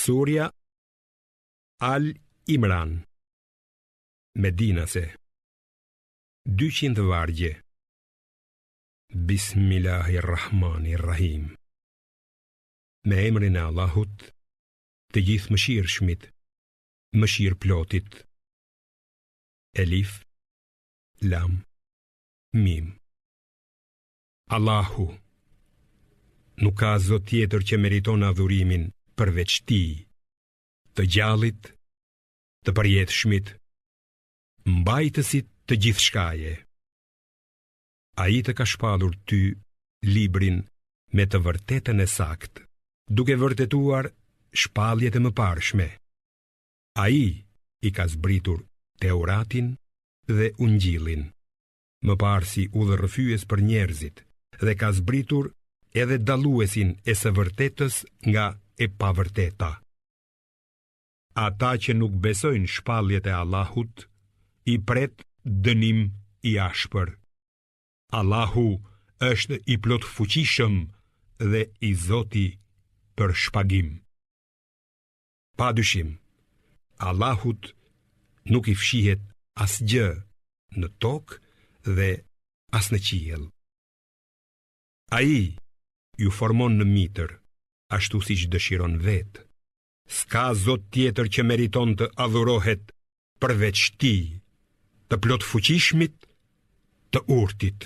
Surja Al Imran, Medinase, 200 vargje. Bismillahirrahmanirrahim. Me emrin e Allahut, të gjithë mëshirshmit, mëshirëplotit. Elif, Lam, Mim. Allahu, nuk ka zot tjetër që meriton adhurimin përveç Tij, të gjallit, të përjetshmit, mbajtësit të gjithçkaje. Ai të ka shpallur ty librin me të vërtetën e saktë, duke vërtetuar shpalljet e mëparshme. Ai i ka zbritur Teuratin dhe Ungjillin, mëparë si udhërrëfyes për njerëzit, dhe ka zbritur edhe dalluesin e së vërtetës nga e pavërteta. Ata që nuk besojnë shpalljet e Allahut, i pret dënim i ashpër. Allahu është i plot fuqishëm dhe i Zoti për shpagim. Padyshim, Allahut nuk i fshihet asgjë në tokë dhe as në qiell. Ai ju formon në mitër, ashtu siç dëshiron vetë. S'ka zot tjetër që meriton të adhurohet përveç Tij, të plot fuqishmit, të urtit.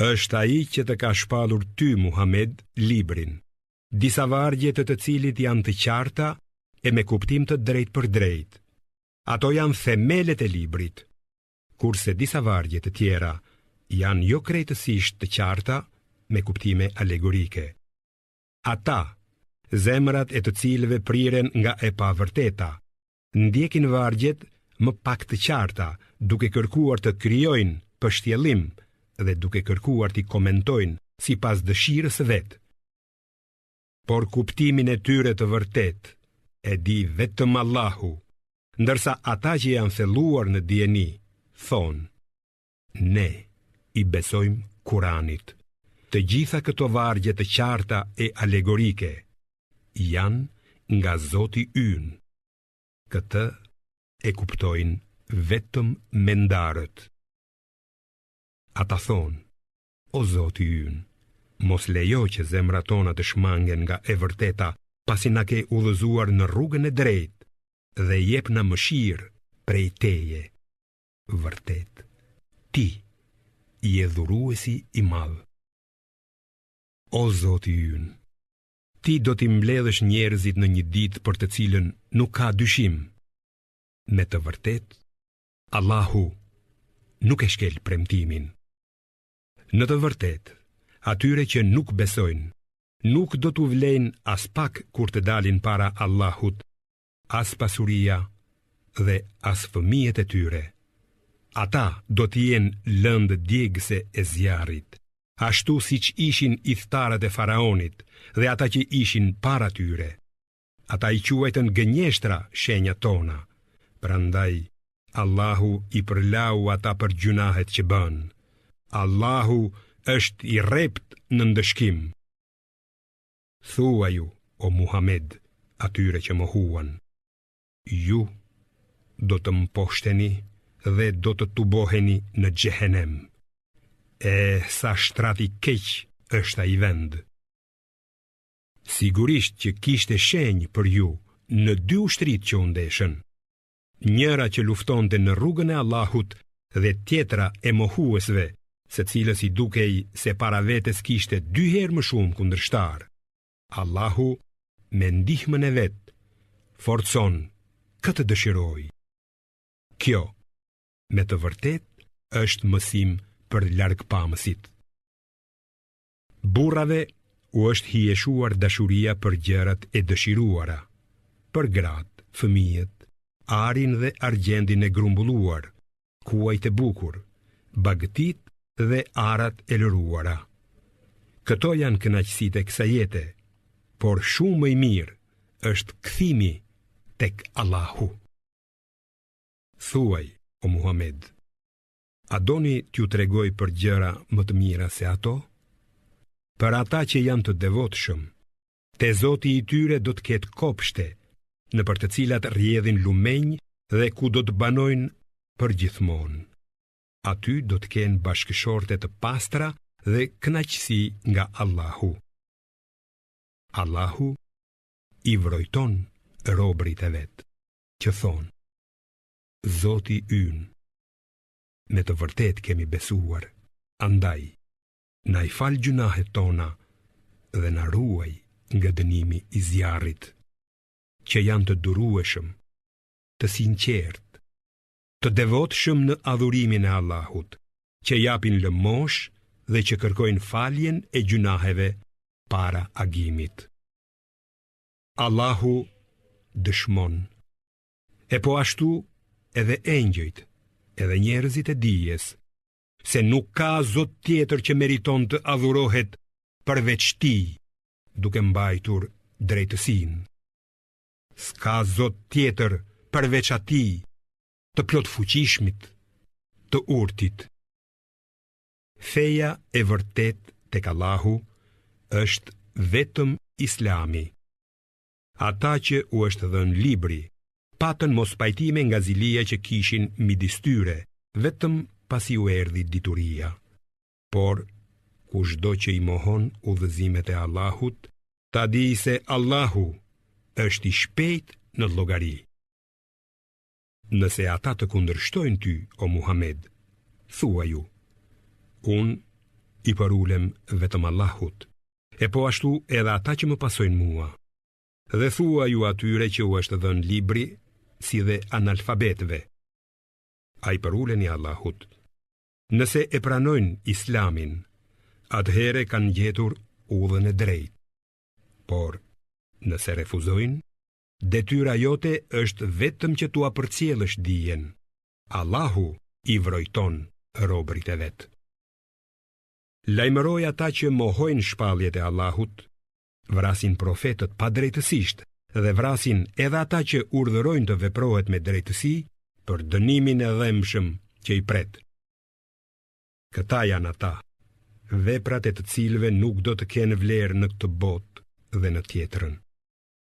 Është ai që të ka shpallur ty, Muhammed, librin, disa vargje të cilit janë të qarta e me kuptim të drejt për drejt. Ato janë themelet e librit, kurse disa vargje të tjera janë jo krejtësisht të qarta me kuptime alegorike. Ata, zemrat e të cilëve priren nga e pavërteta, ndjekin vargjet më pak të qarta, duke kërkuar të krijojnë pështjellim dhe duke kërkuar t'i komentojnë sipas dëshirës së vet. Por kuptimin e tyre të vërtet e di vetëm Allahu, ndërsa ata që janë thelluar në dieni thonë: ne i besojmë Kuranit. Të gjitha këto vargje të qarta e alegorike janë nga Zoti ynë. Këtë e kuptojnë vetëm mendarët. Ata thonë: o Zoti ynë, mos lejo që zemrat tona të shmangen nga e vërteta, pasi na ke udhëzuar në rrugën e drejtë dhe jep na mëshirë prej Teje. Vërtet, Ti je dhuruesi i madh. O Zoti ynë, Ti do t'i mbledhësh njerëzit në një ditë për të cilën nuk ka dyshim. Me të vërtet, Allahu nuk e shkel premtimin. Në të vërtet, atyre që nuk besojnë, nuk do t'u vlejnë as pak kur të dalin para Allahut, as pasuria dhe as fëmijët e tyre. Ata do t'jenë lëndë djegëse e zjarrit, ashtu siç ishin idhtarët e faraonit dhe ata që ishin para tyre. Ata i quajtën gënjeshtra shenjat tona, prandaj Allahu i përlau ata për gjunahet që bën. Allahu është i rrept në ndëshkim. Thuaju, o Muhammed, atyre që mohuan: ju do të mposhteni dhe do të tuboheni në xhehenem. Sa shtrati keq është ai vend. Sigurisht që kishte shenjë për ju në dy ushtrit që u ndeshën. Njëra që luftonte në rrugën e Allahut dhe tjetra e mohuesve, secilës i dukej se para vetes kishte 2 herë më shumë kundërshtar. Allahu me ndihmën e vet forcon këtë dëshiroj. Kjo, me të vërtet, është mësim për largpamësit. Burrave u është hijeshuar dashuria për gjërat e dëshiruara, për gratë, fëmijët, arin dhe argjendin e grumbulluar, kuajt e bukur, bagëtit dhe arat e lëruara. Këto janë kënaqësitë e kësaj jete, por shumë më i mirë është kthimi tek Allahu. Thuaj, o Muhammed, a doni t'ju tregoj për gjëra më të mira se ato? Për ata që janë të devotshëm, Te Zoti i tyre do të ketë kopshte, në për të cilat rrjedhin lumenj dhe ku do të banojnë për gjithmonë. Aty do të kenë bashkëshorte të pastra dhe kënaqësi nga Allahu. Allahu i vrojton robërit e vet, që thonë: Zoti ynë, me të vërtet kemi besuar, andaj na i fal gjunahet tona dhe na ruaj nga dënimi i zjarrit, që janë të durueshëm, të sinqert, të devotshëm në adhurimin e Allahut, që japin lëmosh dhe që kërkojnë faljen e gjunaheve para agimit. Allahu dëshmon, e po ashtu edhe engjëjt, edhe njerëzit e dijes, se nuk ka Zot tjetër që meriton të adhurohet përveç Tij, duke mbajtur drejtësinë. S'ka Zot tjetër përveç Atij, të plot fuqishmit, të urtit. Feja e vërtet tek Allahu është vetëm Islami. Ata që u është dhënë libri patën mos pajtime nga zilia që kishin midis tyre, vetëm pasi u erdhi dituria. Por kushdo që i mohon udhëzimet e Allahut, ta di se Allahu është i shpejt në llogari. Nëse ata të kundërshtojnë ty, o Muhammed, thua ju: unë i përulem vetëm Allahut, e po ashtu edhe ata që më pasojnë mua. Dhe thua ju atyre që u është dhënë libri, si dhe analfabetëve: a i përuleni Allahut. Nëse e pranojnë Islamin, atëhere kanë gjetur udhën e drejtë. Por nëse refuzojnë, detyra jote është vetëm që tua përcjellësh dijen. Allahu i vrojton robërit e vet. Lajmëroj ata që mohojnë shpalljet e Allahut, vrasin profetët pa drejtësisht dhe vrasin edhe ata që urdhërojnë të veprohet me drejtësi për dënimin e dhëmshëm që i pret. Këta janë ata, veprat e të cilëve nuk do të kenë vlerë në këtë botë dhe në tjetrën.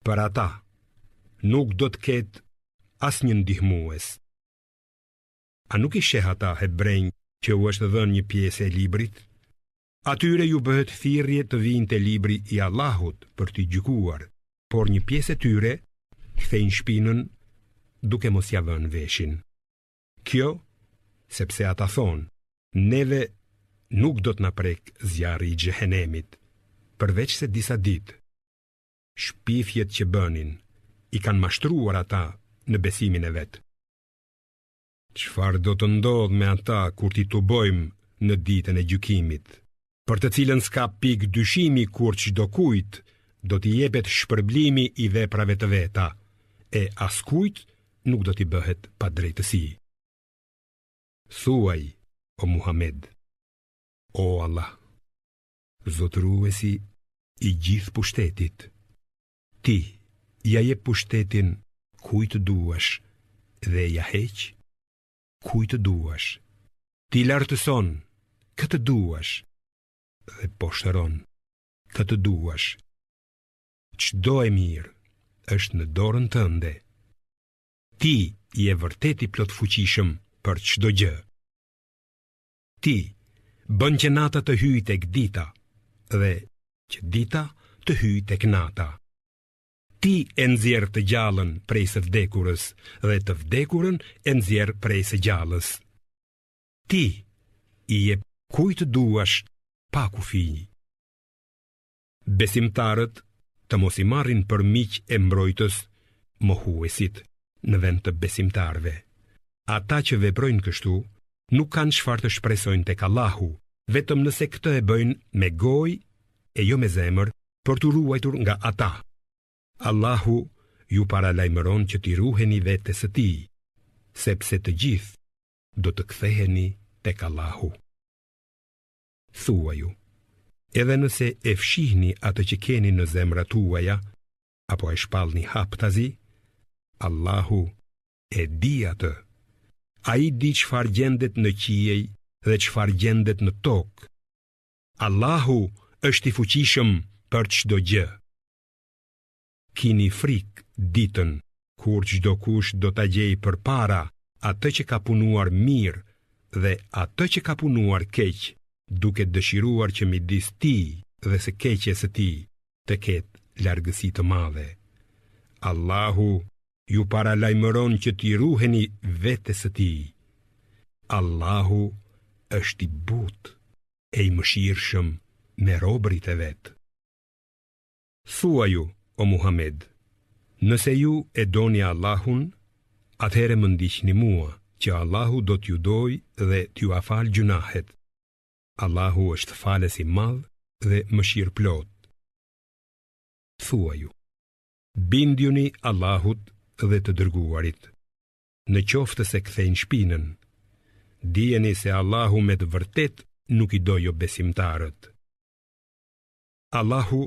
Për ata nuk do të ketë asnjë ndihmues. A nuk i sheh ata hebrejnë që u është dhënë një pjesë e librit? Atyre ju bëhet thirrje të vinë te libri i Allahut për t'i gjykuar, por një pjesë e tyre kthejnë shpinën duke mos ia vënë veshin. Kjo sepse ata thonë: neve nuk do të na prek zjarri i xhehenemit, përveç se disa ditë. Shpifjet që bënin i kanë mashtruar ata në besimin e vet. Çfarë do të ndodh me ata kur t'i tubojmë në ditën e gjykimit, për të cilën s'ka pikë dyshimi kur çdo kujt do t'i jepet shpërblimi i veprave të veta, e askujt nuk do t'i bëhet pa drejtësi. Thuaj, o Muhammed: o Allah, zotëruesi i gjithë pushtetit, ti ja jep pushtetin kujt duash dhe ja heq kujt duash. Ti lartëson këtë duash dhe poshtëron këtë duash. Çdo e mirë është në dorën tënde. Ti je vërtet i plot fuqishëm për çdo gjë. Ti bën që nata të hyjë tek dita dhe që dita të hyjë tek nata. Ti e nxjerr të gjallën prej së vdekurës dhe të vdekurën e nxjerr prej së gjallës. Ti i jep kujt duash pa kufi. Besimtarët të mos i marrin për miq e mbrojtës mohuesit në vend të besimtarve. Ata që veprojnë kështu nuk kanë çfarë të shpresojnë tek Allahu, vetëm nëse këtë e bëjnë me gojë e jo me zemër, për t'u ruajtur nga ata. Allahu ju paralajmëron që t'i ruheni vetes së Tij, sepse të gjithë do të ktheheni tek Allahu. Thuaju: edhe nëse e fshihni atë që keni në zemrat tuaja, apo e shpallni haptazi, Allahu e di atë. Ai di çfarë gjendet në qiej dhe çfarë gjendet në tokë. Allahu është i fuqishëm për çdo gjë. kini frikë ditën kur çdo kush do ta gjejë përpara atë që ka punuar mirë dhe atë që ka punuar keq, duke dëshiruar që midis tij dhe së keqes së tij të ketë largësi të madhe. Allahu ju paralajmëron që t'i ruheni vetes së tij. Allahu është i butë e i mëshirshëm me robërit e vet. Thua ju, o Muhammed, nëse ju e doni Allahun, atëherë më ndiqni mua, që Allahu do t'ju doj dhe t'ju afal gjunahet. Allahu është falës i madh dhe mëshirë plot. Thua ju, bindjuni Allahut dhe të dërguarit. Në qoftë se kthejnë shpinën, dijeni se Allahu me të vërtet nuk i do jo besimtarët. Allahu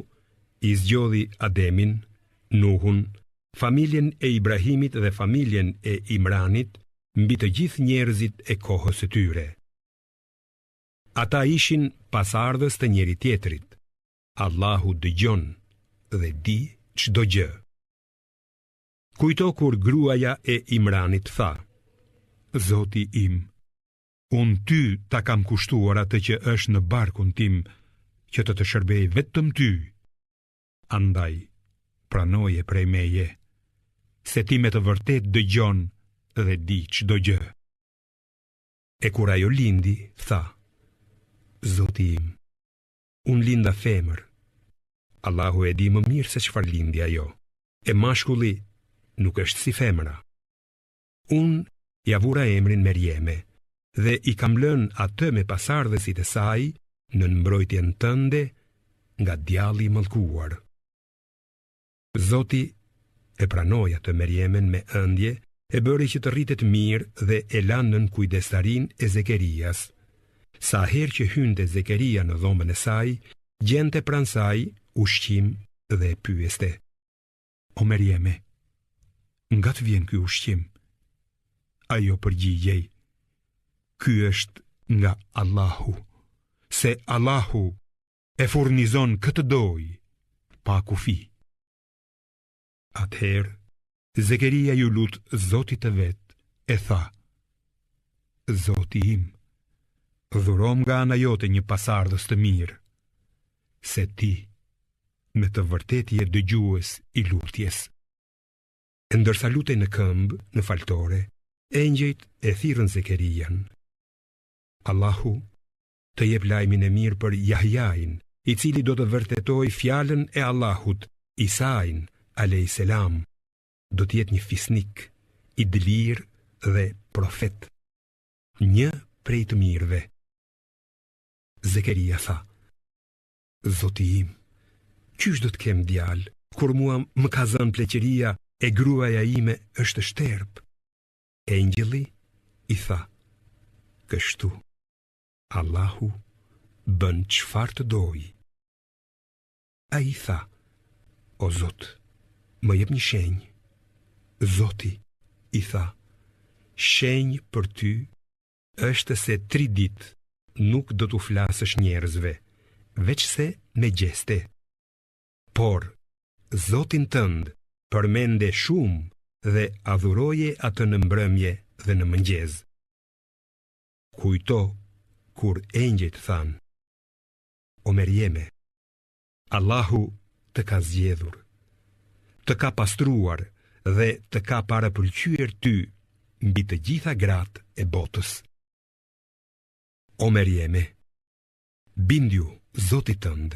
i zgjodhi Ademin, Nuhun, familjen e Ibrahimit dhe familjen e Imranit mbi të gjithë njerëzit e kohës së tyre. Ata ishin pasardhës të njëri tjetrit. Allahu dëgjon dhe di çdo gjë. Kujto kur gruaja e Imranit tha: Zoti im, unë ty ta kam kushtuar atë që është në barkun tim, që të shërbej vetëm ty. Andaj, pranoje prej meje, se ti me të vërtet dëgjon dhe di çdo gjë. E kur ajo lindi, tha: Zoti im, unë linda femër. Allahu e di më mirë se çfarë lindi ajo. E mashkulli nuk është si femra. Unë ja vura emrin Merjeme dhe i kam lënë atë me pasardhësit e saj në mbrojtjen tënde nga djalli i mallkuar. Zoti e pranoi atë Merjemen me ëndje, e bëri që të rritet mirë dhe e lanë nën kujdestarin e Zekerias. Sa herë që hynte Zekeria në dhomën e saj, gjente pranë saj ushqim dhe pyeste: O Merjeme, nga të vjen ky ushqim? Ajo përgjigjej: Ky është nga Allahu, se Allahu e furnizon këtë dojë pa kufi. Atëherë Zekeria ju lut Zotit të vet e tha: Zoti im, dhurom nga ana jote një pasardhës të mirë, se ti me të vërtet je dëgjues i lutjes. E ndërsa lutej në këmbë, në faltore, engjëjt e thirrën Zekerian. Allahu të jep lajmin e mirë për Jahjain, i cili do të vërtetoj fjalën e Allahut. Isain a.s. do të jetë një fisnik, i dëlir dhe profet, një prej të mirëve. Zekeria tha: Zoti im, qysh do të kem djalë, kur mua më ka zënë pleqëria e gruaja ime është shterp? Engjëlli i tha: Kështu Allahu bën çfarë të dojë. Ai tha: O Zot, më jep një shenjë. Zoti i tha: Shenjë për ty është se 3 ditë nuk do t'u flasësh njerëzve, veç se me gjeste. Por Zotin tënd përmende shumë dhe adhuroje atë në mbrëmje dhe në mëngjes. Kujto kur engjëjt than: O Merjeme, Allahu të ka zgjedhur, të ka pastruar dhe të ka parapëlqyer ty mbi të gjitha gratë e botës. O Merjeme, bindju Zotit tënd,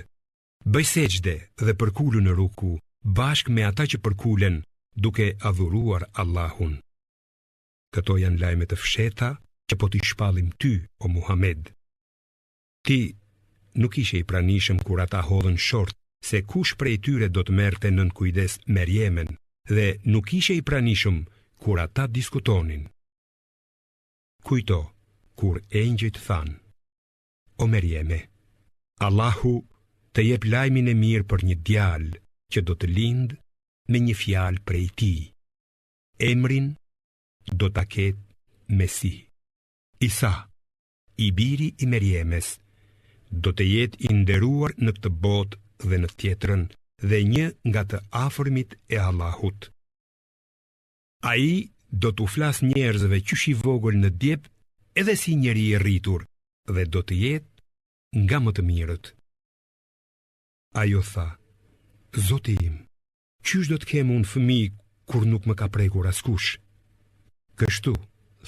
bëj sejdë dhe përkulu në ruku bashkë me ata që përkulen duke adhuruar Allahun. Këto janë lajme të fsheta që po t'i shpallim ty, o Muhammed. Ti nuk ishe i pranishëm kur ata hodhën short se kush prej tyre do të merrte nën kujdes Merjemen, dhe nuk ishe i pranishëm kur ata diskutonin. Kujto kur engjëjt than: O Merjeme, Allahu të jep lajmin e mirë për një djalë që do të lindë me një fjalë prej tij. Emrin do ta ketë Mesih. Isa, i biri i Merjemes, do të jetë i nderuar në këtë botë dhe në tjetrën dhe një nga të afërmit e Allahut. Ai do t'u flas njerëzve qysh i vogël në djep edhe si njeri i rritur dhe do të jetë nga më të mirët. Ajo tha: Zoti im, qysh do të kem unë fëmijë kur nuk më ka prekur askush? Kështu,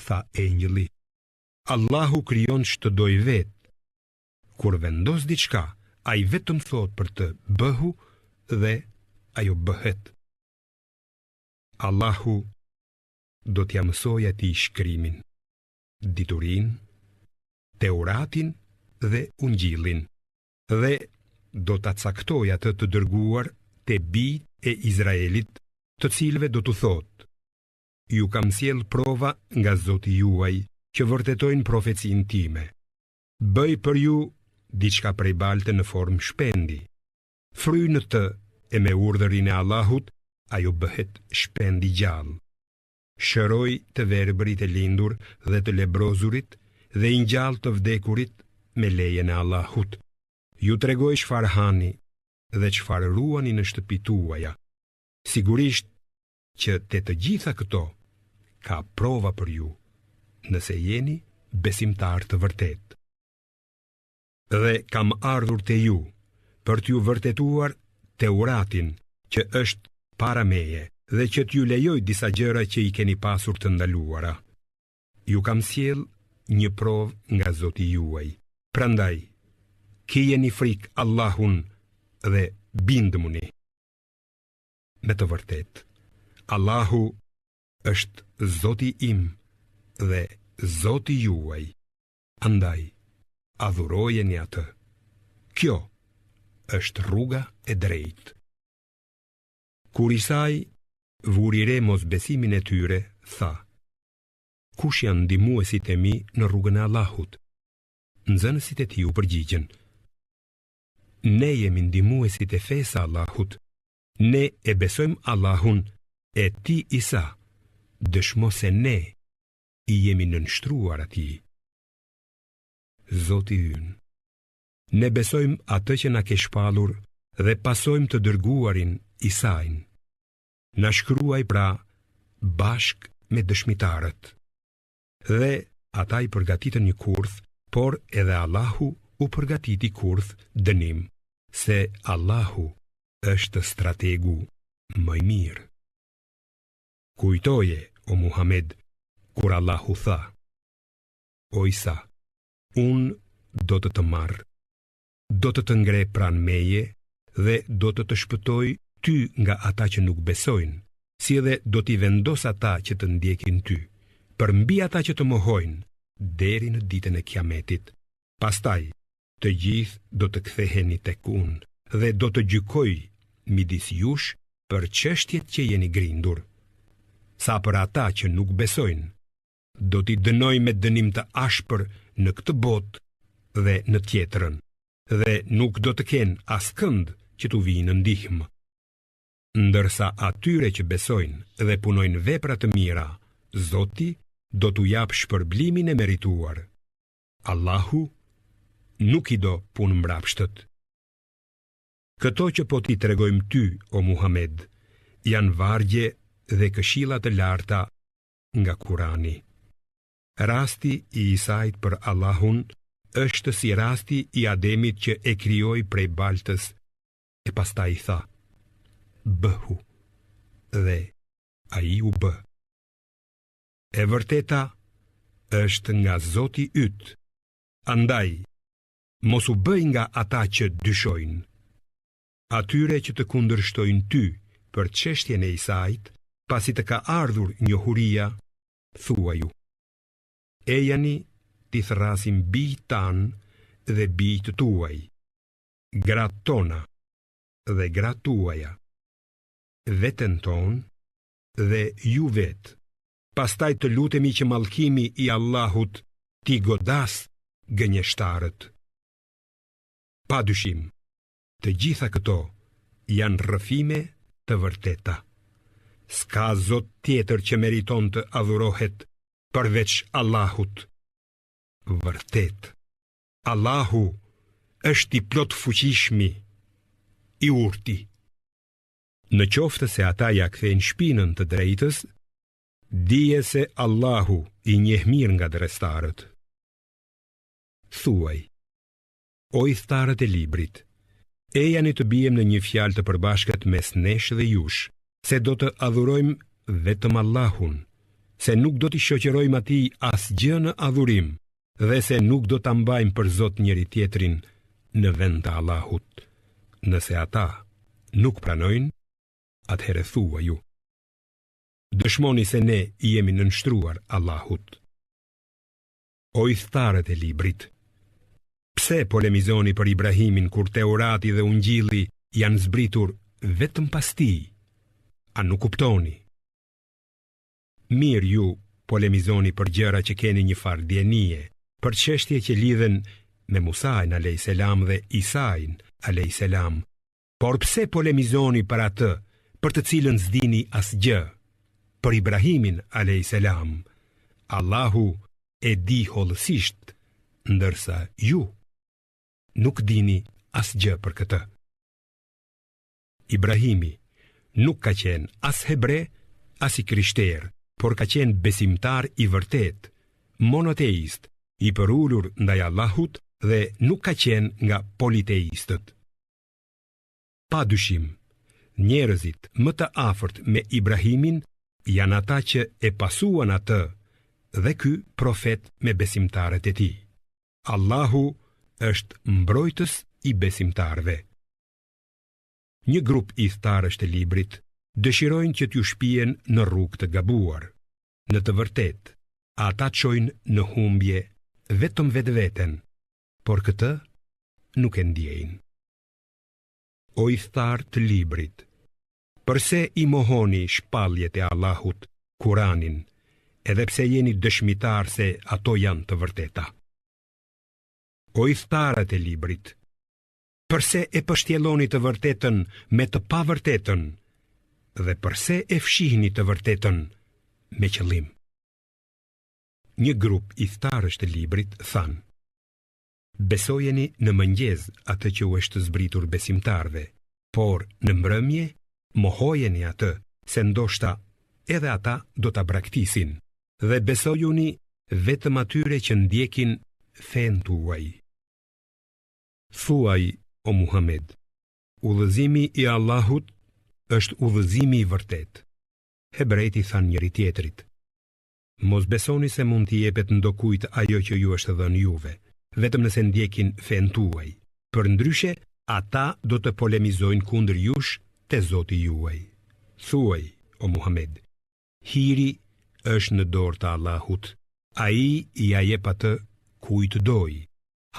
tha engjëlli, Allahu krijon ç'të doj vetë. Kur vendos diçka, ai vetëm thot për të bëhu dhe ajo bëhet. Allahu do t'ja mësoj atij shkrimin, diturinë, Teuratin dhe Ungjillin, dhe do ta caktoj atë të dërguar te bijtë e Izraelit, të cilëve do t'u thotë: Ju kam sjell prova nga Zoti juaj që vërtetojnë profecinë time. Bëj për ju diçka prej balte në formë shpendi. Fryj në të e me urdhërin e Allahut, ajo bëhet shpendi gjallë. Shëroj të verbërit e lindur dhe të lebrozurit dhe i ngjall të vdekurit me lejen e Allahut. Ju tregoj çfarë hani dhe çfarë ruani në shtëpitë tuaja. Sigurisht që te të gjitha këto ka prova për ju, nëse jeni besimtar të vërtet. Dhe kam ardhur te ju për t'ju vërtetuar Teuratin që është para meje dhe që t'ju lejoj disa gjëra që i keni pasur të ndaluara. Ju kam sjell një provë nga Zoti juaj. Prandaj, kijeni frikë Allahun dhe bindëmuni. Me të vërtet, Allahu është Zoti im dhe Zoti juaj. Andaj, adhurojeni atë. Kjo është rruga e drejtë. Kur Isai vuri re mosbesimin e tyre, tha: Kush janë ndihmuesit e mi në rrugën e Allahut? Nxënësit e tij u përgjigjen: Ne jemi ndihmuesit e fesë së Allahut. Ne e besojmë Allahun, e ti Isa dëshmo se ne i jemi nënshtruar atij. Zoti ynë, ne besojmë atë që na ke shpallur dhe pasojmë të dërguarin Isain. Na shkruaj pra bashk me dëshmitarët. Dhe ata i përgatitën një kurth, por edhe Allahu u përgatiti kurth dënim, se Allahu është strategu më i mirë. Kujtoje, o Muhammed, kur Allahu tha: O Isa, unë do të marr, do të ngre pranë meje dhe do të shpëtoj ty nga ata që nuk besojnë, si edhe do t'i vendos ata që të ndjekin ty, përmbi ata që të mohojnë, deri në ditën e Kiametit. Pastaj, të gjithë do të ktheheni tek unë dhe do të gjykoj midis jush për çështjet që jeni grindur. Sa për ata që nuk besojnë, do t'i dënoj me dënim të ashpër në këtë botë dhe në tjetrën, dhe nuk do të kenë askënd që t'u vijë në ndihmë. Ndërsa atyre që besojnë dhe punojnë vepra të mira, Zoti do t'u jap shpërblimin e merituar. Allahu nuk i do punë mbrapshtët. Këto që po t'i tregojmë ty, o Muhammed, janë vargje dhe këshilla të larta nga Kurani. Rasti i Isait për Allahun është si rasti i Ademit që e krijoi prej baltës e pastaj tha: Bëhu, dhe ai u bë. E vërteta është nga Zoti yt. Andaj, mos u bëj nga ata që dyshojnë. Atyre që të kundërshtojnë ty për çështjen e Isait, pasi të ka ardhur njohuria, thuaju: Ejani t'i thrasim bijt tanë dhe bijt tuaj, gratë tona dhe gratë tuaja, veten tonë dhe ju vetë. Pastaj të lutemi që mallkimi i Allahut t'i godas gënjeshtarët. Padyshim, të gjitha këto janë rrëfime të vërteta. S'ka zot tjetër që meriton të adhurohet përveç Allahut. Vërtet, Allahu është i plot fuqishmi, i urti. Në qoftë se ata ja kthejnë shpinën të drejtës, dije se Allahu i njeh mirë nga drestarët. Thuaj, o i thtarët e librit, ejani të bijem në një fjalë të përbashkët mes nesh dhe jush, se do të adhurojmë vetëm Allahun, se nuk do t'i shoqërojmë atij asgjë në adhurim, dhe se nuk do ta mbajmë për Zot njëri tjetrin në vend të Allahut. Nëse ata nuk pranojnë, atëherë thua ju, dëshmoni se ne I jemi nënshtruar Allahut. O i thtarët e librit, pse polemizoni për Ibrahimin kur Teurati dhe Ungjilli janë zbritur vetëm pas tij? A nuk kuptoni? Mirë ju polemizoni për gjëra që keni një farë dienie, për çështje që lidhen me Musain a.s. dhe Isain a.s. Por pse polemizoni për atë për të cilën s'dini asgjë? Për Ibrahimin a.s. Allahu e di hollësisht, ndërsa ju nuk dini asgjë për këtë. Ibrahimi nuk ka qenë as hebre, as I krishter, por ka qenë besimtar I vërtet, monoteist, I përulur ndaj Allahut dhe nuk ka qenë nga politeistët. Pa dyshim, njerëzit më të afërt me Ibrahimin janë ata që e pasuan atë dhe ky profet me besimtarët e tij. Allahu është mbrojtës I besimtarëve. Një grup I thtarësh të librit dëshirojnë që t'ju shpihen në rrugë të gabuar. Në të vërtetë, ata çojnë në humbje vetëm vetveten, por këtë nuk e ndjejnë. O I thtarë të librit, përse I mohoni shpalljet e Allahut, Kuranin, edhe pse jeni dëshmitar se ato janë të vërteta? O I thtarët e librit, përse e pështjelloni të vërtetën me të pavërtetën, dhe përse e fshihni të vërtetën me qëllim? Një grup I thtarësh të librit thanë, besojeni në mëngjes atë që u është zbritur besimtarve, por në mbrëmje mohojeni atë, se ndoshta edhe ata do ta braktisin, dhe besojuni vetëm atyre që ndjekin fen tuaj. Thuaj, o Muhammed, udhëzimi I Allahut është udhëzimi I vërtet. Hebrejt I thanë njëri tjetrit, mos besoni se mund t'i jepet ndokujt ajo që ju është dhënë juve, vetëm nëse ndjekin fen tuaj. Përndryshe, ata do të polemizojnë kundër jush te Zoti juaj. Thuaj, o Muhammed, hiri është në dorë të Allahut. Ai ja jep atë kujt doj.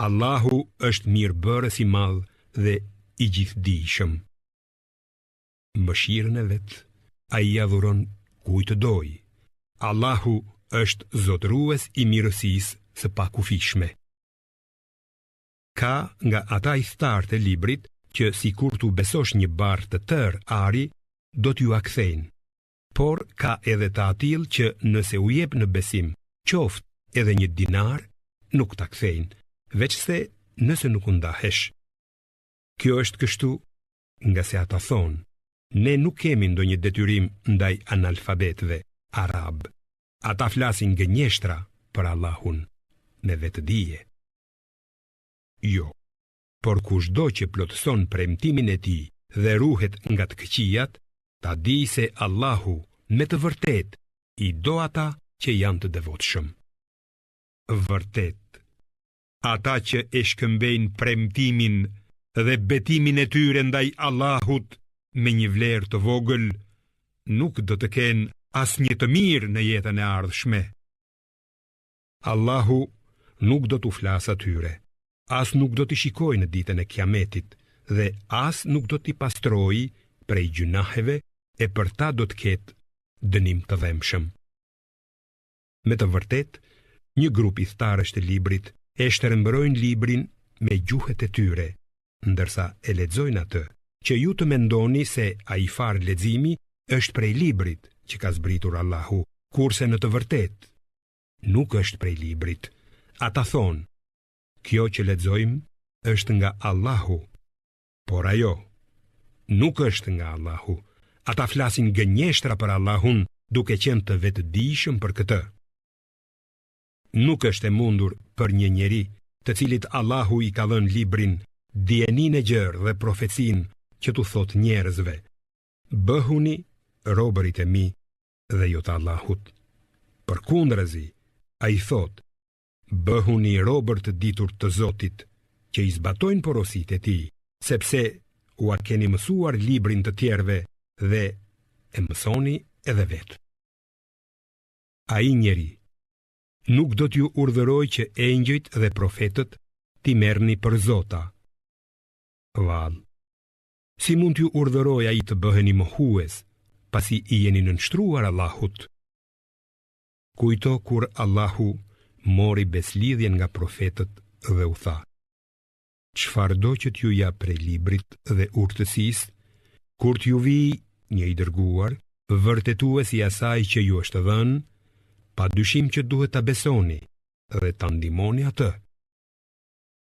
Allahu është mirëbërës I madh dhe I gjithdijshëm. Mëshirën e vet ai ja dhuron kujt doj. Allahu është zotërues I mirësisë së pakufishme. Ka nga ata I thtarë të librit që sikur tu besosh një barë të tërë ari, do t'ju akthejnë. Por ka edhe të atill që nëse u jep në besim, qoftë edhe një dinar, nuk ta kthejnë, veçse nëse nuk u ndahesh. Kjo është kështu nga se ata thonë, ne nuk kemi ndonjë detyrim ndaj analfabetëve arab. Ata flasin gënjeshtra për Allahun me vetëdije. Jo, por kushdo që plotëson premtimin e tij dhe ruhet nga të këqijat, ta di se Allahu me të vërtet I do ata që janë të devotshëm. Vërtet, ata që e shkëmbejnë premtimin dhe betimin e tyre ndaj Allahut me një vlerë të vogël, nuk do të kenë asnjë të mirë në jetën e ardhshme. Allahu nuk do t'u flasë atyre, as nuk do t'i shikojë në ditën e Kiametit, dhe as nuk do t'i pastrojë prej gjunaheve, e për ta do të ketë dënim të dhemshëm. Me të vërtet, një grup I thtarësh të librit e shtrembërojnë librin me gjuhët e tyre, ndërsa e lexojnë atë, që ju të mendoni se ai far leximi është prej librit që ka zbritur Allahu, kurse në të vërtet nuk është prej librit. Ata thonë, kjo që lexojmë është nga Allahu, por ajo nuk është nga Allahu, ata flasin gënjeshtra për Allahun, duke qenë të vetëdijshëm për këtë. Nuk është e mundur për një njeri të cilit Allahu i ka dhënë librin, dijenin e gjerë dhe profecin që tu thot njerëzve: bëhuni robërit e mi dhe jo të Allahut. Përkundrazi, ai thot: bëhuni robër të ditur të Zotit, që i zbatojnë porositë e tij, sepse u a keni mësuar librin të tjerëve dhe e mësoni edhe vetë. Ai njeri nuk do t'ju urdhëroj që engjëjt dhe profetët t'i merrni për zota. Vallë, si mund t'ju urdhëroj ai të bëheni mohues, pasi i jeni nënshtruar Allahut? Kujto kur Allahu mori beslidhjen nga profetët dhe u tha: çfarëdo që t'ju jap prej librit dhe urtësisë, kur t'ju vijë një i dërguar, vërtetues i asaj që ju është dhënë, pa dyshim që duhet ta besoni dhe ta ndihmoni atë.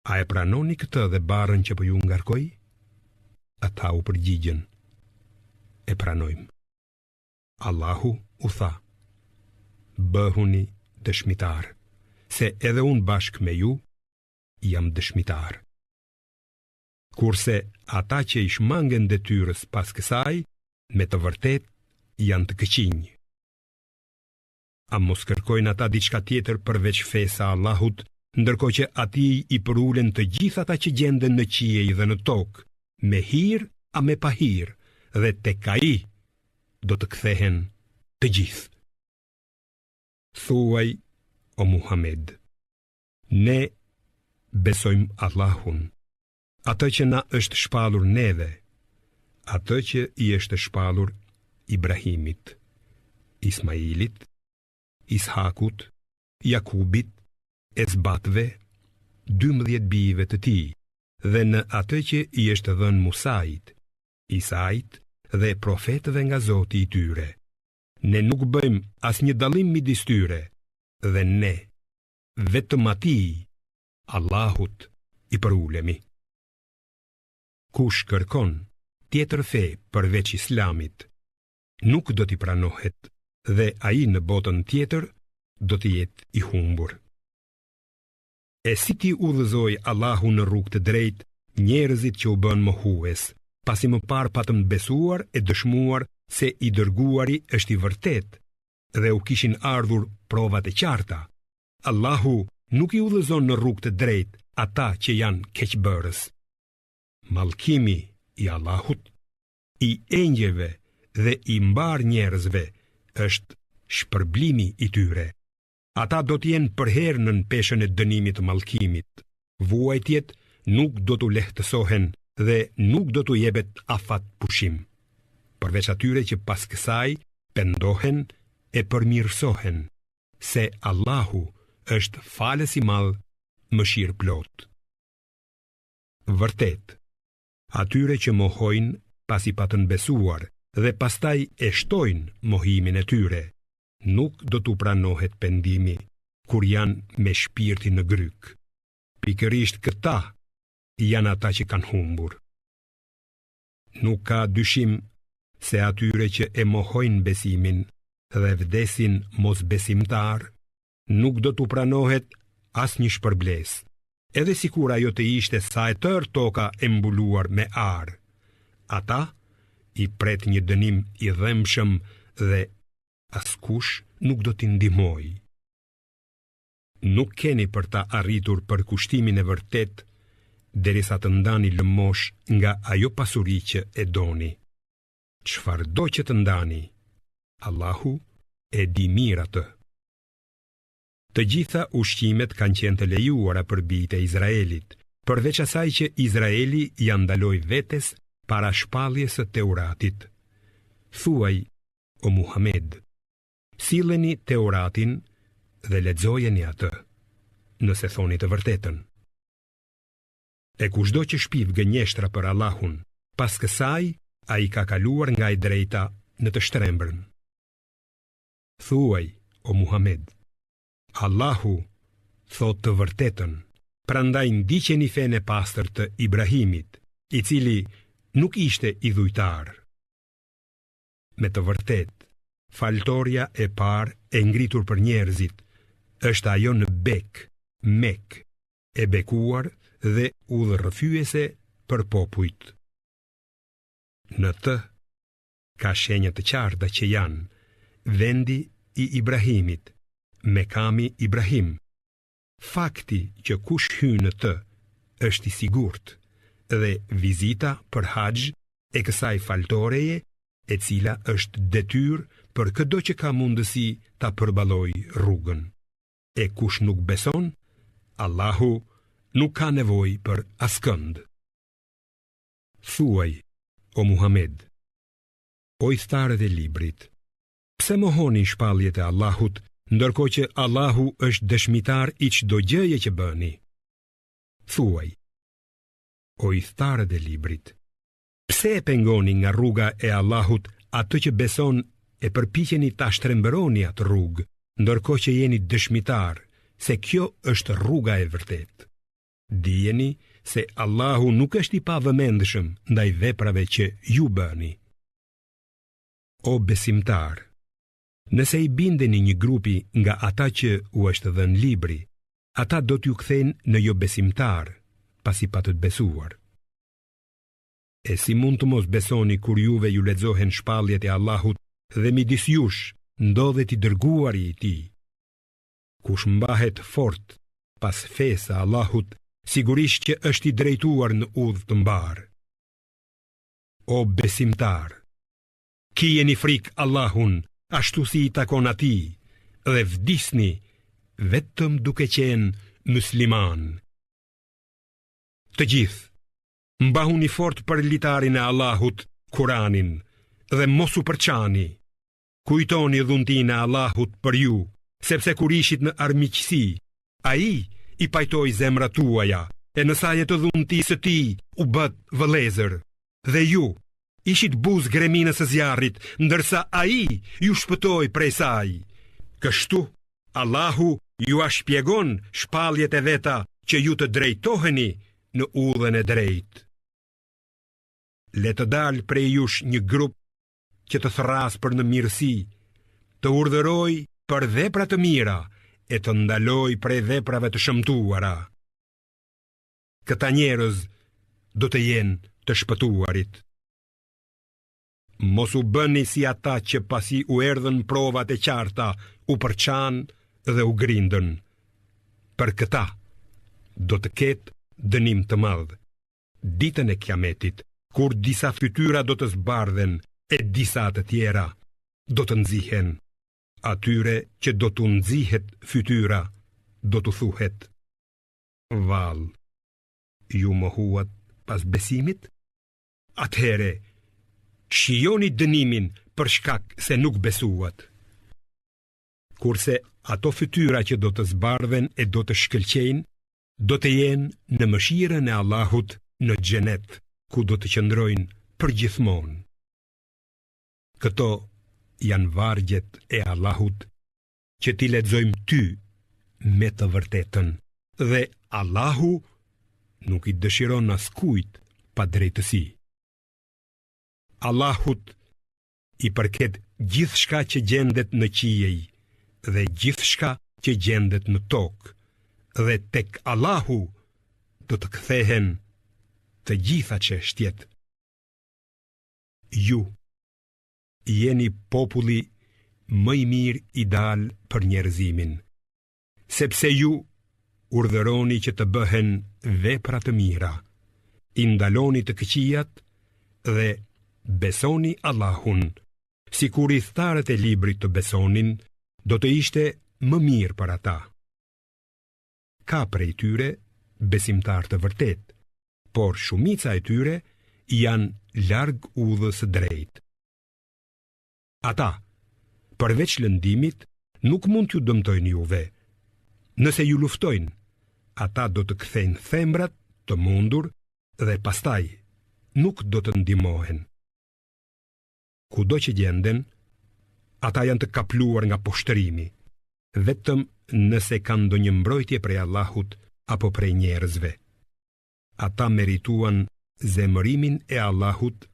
A e pranoni këtë dhe barën që po ju ngarkoj? Ata u përgjigjen: e pranojmë. Allahu u tha: bëhuni dëshmitar, se edhe unë bashkë me ju jam dëshmitar. Kurse ata që i shmangen detyrës pas kësaj, me të vërtet janë të këqinj. A mos kërkojnë ata diçka tjetër përveç fesa Allahut, ndërkohë që atij i përulen të gjithë ata që gjenden në qiej dhe në tokë, me hir a me pa hir, dhe tek ai do të kthehen të gjithë. Thuaj, o Muhammed, ne besojmë Allahun, atë që na është shpallur neve, atë që i është shpallur Ibrahimit, Ismailit, Ishakut, Jakubit, Esbatve, 12 bijve të tij, dhe në atë që i është dhënë Musait, Isait dhe profetëve nga Zoti i tyre. Ne nuk bëjmë asnjë dallim midis tyre, dhe ne vetëm atij, Allahut, i përulemi. Kush kërkon tjetër fe përveç Islamit, nuk do t'i pranohet, dhe ai në botën tjetër do t'i jetë i humbur. E si ti udhëzoi Allahu në rrugë të drejtë njerëzit që u bën mohues, pasi më parë patëm besuar e dëshmuar se i dërguari është i vërtet dhe u kishin ardhur provat e qarta. Allahu nuk i udhëzon në rrugë të drejtë ata që janë keqbërës. Mallkimi i Allahut, i engjëve dhe i mbar njerëzve është shpërblimi i tyre. Ata do t'jenë përherë në peshën e dënimit të mallkimit. Vuajtjet nuk do t'u lehtësohen dhe nuk do t'u jepet afat pushim, përveç atyre që pas kësaj pendohen e përmirësohen, se Allahu është falës i madh, mëshirë plot. Vërtet, atyre që mohojnë pasi patën besuar dhe pastaj e shtojnë mohimin e tyre, nuk do t'u pranohet pendimi kur janë me shpirtin në gryk. Pikërisht këta janë ata që kanë humbur. Nuk ka dyshim se atyre që e mohojnë besimin dhe vdesin mos besimtar, nuk do t'u pranohet asnjë shpërblesë, edhe sikur ajo të ishte sa e tërë toka e mbuluar me ar. Ata i pret një dënim i dhëmshëm dhe askush nuk do t'i ndihmojë. Nuk keni për ta arritur përkushtimin e vërtet derisa të ndani lëmosh nga ajo pasuri që e doni. Çfarëdo që të ndani, Allahu e di mirë atë. Të gjitha ushqimet kanë qenë të lejuara për bijtë e Izraelit, përveç asaj që Izraeli ja ndaloi vetes para shpalljes së Teuratit. Thuaj, o Muhammed, silleni Teuratin dhe lexojeni atë, nëse thoni të vërtetën. E kushdo që shpiv gënjeshtra për Allahun, pas kësaj ai ka kaluar nga e drejta në të shtrembrën. Thuaj, o Muhammed, Allahu thot të vërtetën, prandaj ndiqeni fenë e pastër të Ibrahimit, i cili nuk ishte idhujtar. me të vërtet, faltoria e parë e ngritur për njerëzit është ajo në bek, mek, e bekuar dhe udhërrëfyese për popujt. Në të ka shenjat të qarta që janë vendi i Ibrahimit, Mekami Ibrahim. Fakti që kush hyn në të është i sigurt dhe vizita për haxh e kësaj faltoreje, e cila është detyrë për çdo që ka mundësi ta përballojë rrugën. E kush nuk beson, Allahu nuk ka nevojë për askënd. Thuaj, o Muhammed, o thtarët e librit, pse mohoni shpalljet e Allahut, ndërkohë që Allahu është dëshmitar i çdo gjëje që bëni? Thuaj, o thtarët e librit, pse e pengoni nga rruga e Allahut atë që beson e përpiqeni ta shtrembëroni atë rrugë, ndërkohë që jeni dëshmitar se kjo është rruga e vërtetë? Dijeni se Allahu nuk është i pavëmendshëm ndaj veprave që ju bëni. O besimtar, nëse i bindeni një grupi nga ata që u është dhënë libri, ata do t'ju kthejnë në jo besimtar, pasi pa të besuar. E si mund të mos besoni kur juve ju lexohen shpalljet e Allahut dhe midis jush ndodhet i dërguari i tij? Kush mbahet fort pas fesë së Allahut, sigurisht që është i drejtuar në udhë të mbar. O besimtar, kijeni frikë Allahun, ashtu si i takon atij, dhe vdisni vetëm duke qenë musliman. Të gjithë, mbahuni fort për litarin e Allahut, Kuranin, dhe mos u përçani. Kujtoni dhuntinë e Allahut për ju, sepse kur ishit në armiqësi, ai i pajtoi zemrat tuaja, e në sajet të dhuntisë së tij u bët vëllezër, dhe ju ishit buzë greminës së zjarrit, ndërsa ai ju shpëtoi prej saj. Kështu Allahu ju a shpjegon shpalljet e veta që ju të drejtoheni në udhën e drejtë. Le të dalë prej jush një grup që të thras për në mirësi, të urdhëroj për vepra të mira e të ndaloj prej veprave të shëmtuara. Këta njerëz do të jenë të shpëtuarit. Mos u bëni si ata që pasi u erdhën provat e qarta, u përçan dhe u grindën. Për këta do të ketë dënim të madh ditën e Kiametit, kur disa fytyra do të zbardhen e disa të tjera do të nxihen. Atyre që do të nxihet fytyra, do të thuhet: Vallë, ju mohuat pas besimit? Atëhere, shijoni dënimin për shkak se nuk besuat. Kurse ato fytyra që do të zbardhen e do të shkëlqejnë, do të jenë në mëshirën e Allahut në xhenet, ku do të qëndrojnë përgjithmonë. Këto janë vargjet e Allahut që ti lexojmë ty me të vërtetën, dhe Allahu nuk i dëshiron askujt pa drejtësi. Allahut i përket gjithçka që gjendet në qiej dhe gjithçka që gjendet në tokë, dhe tek Allahu do të kthehen të gjitha çështjet. Ju jeni populli më i mirë i dalë për njerëzimin, sepse ju urdhëroni që të bëhen vepra të mira, i ndaloni të këqijat dhe besoni Allahun, sikur i thtarët e librit të besonin, do të ishte më mirë për ata. Ka prej tyre besimtar të vërtet, por shumica e tyre janë larg udhës së drejtë. Ata, përveç lëndimit, nuk mund t'ju dëmtojnë juve. Nëse ju luftojnë, ata do të kthejnë thembrat të mundur dhe pastaj nuk do të ndihmohen. Kudo që gjenden, ata janë të kapluar nga poshtërimi, vetëm nëse kanë ndonjë mbrojtje prej Allahut apo prej njerëzve. Ata merituan zemërimin e Allahut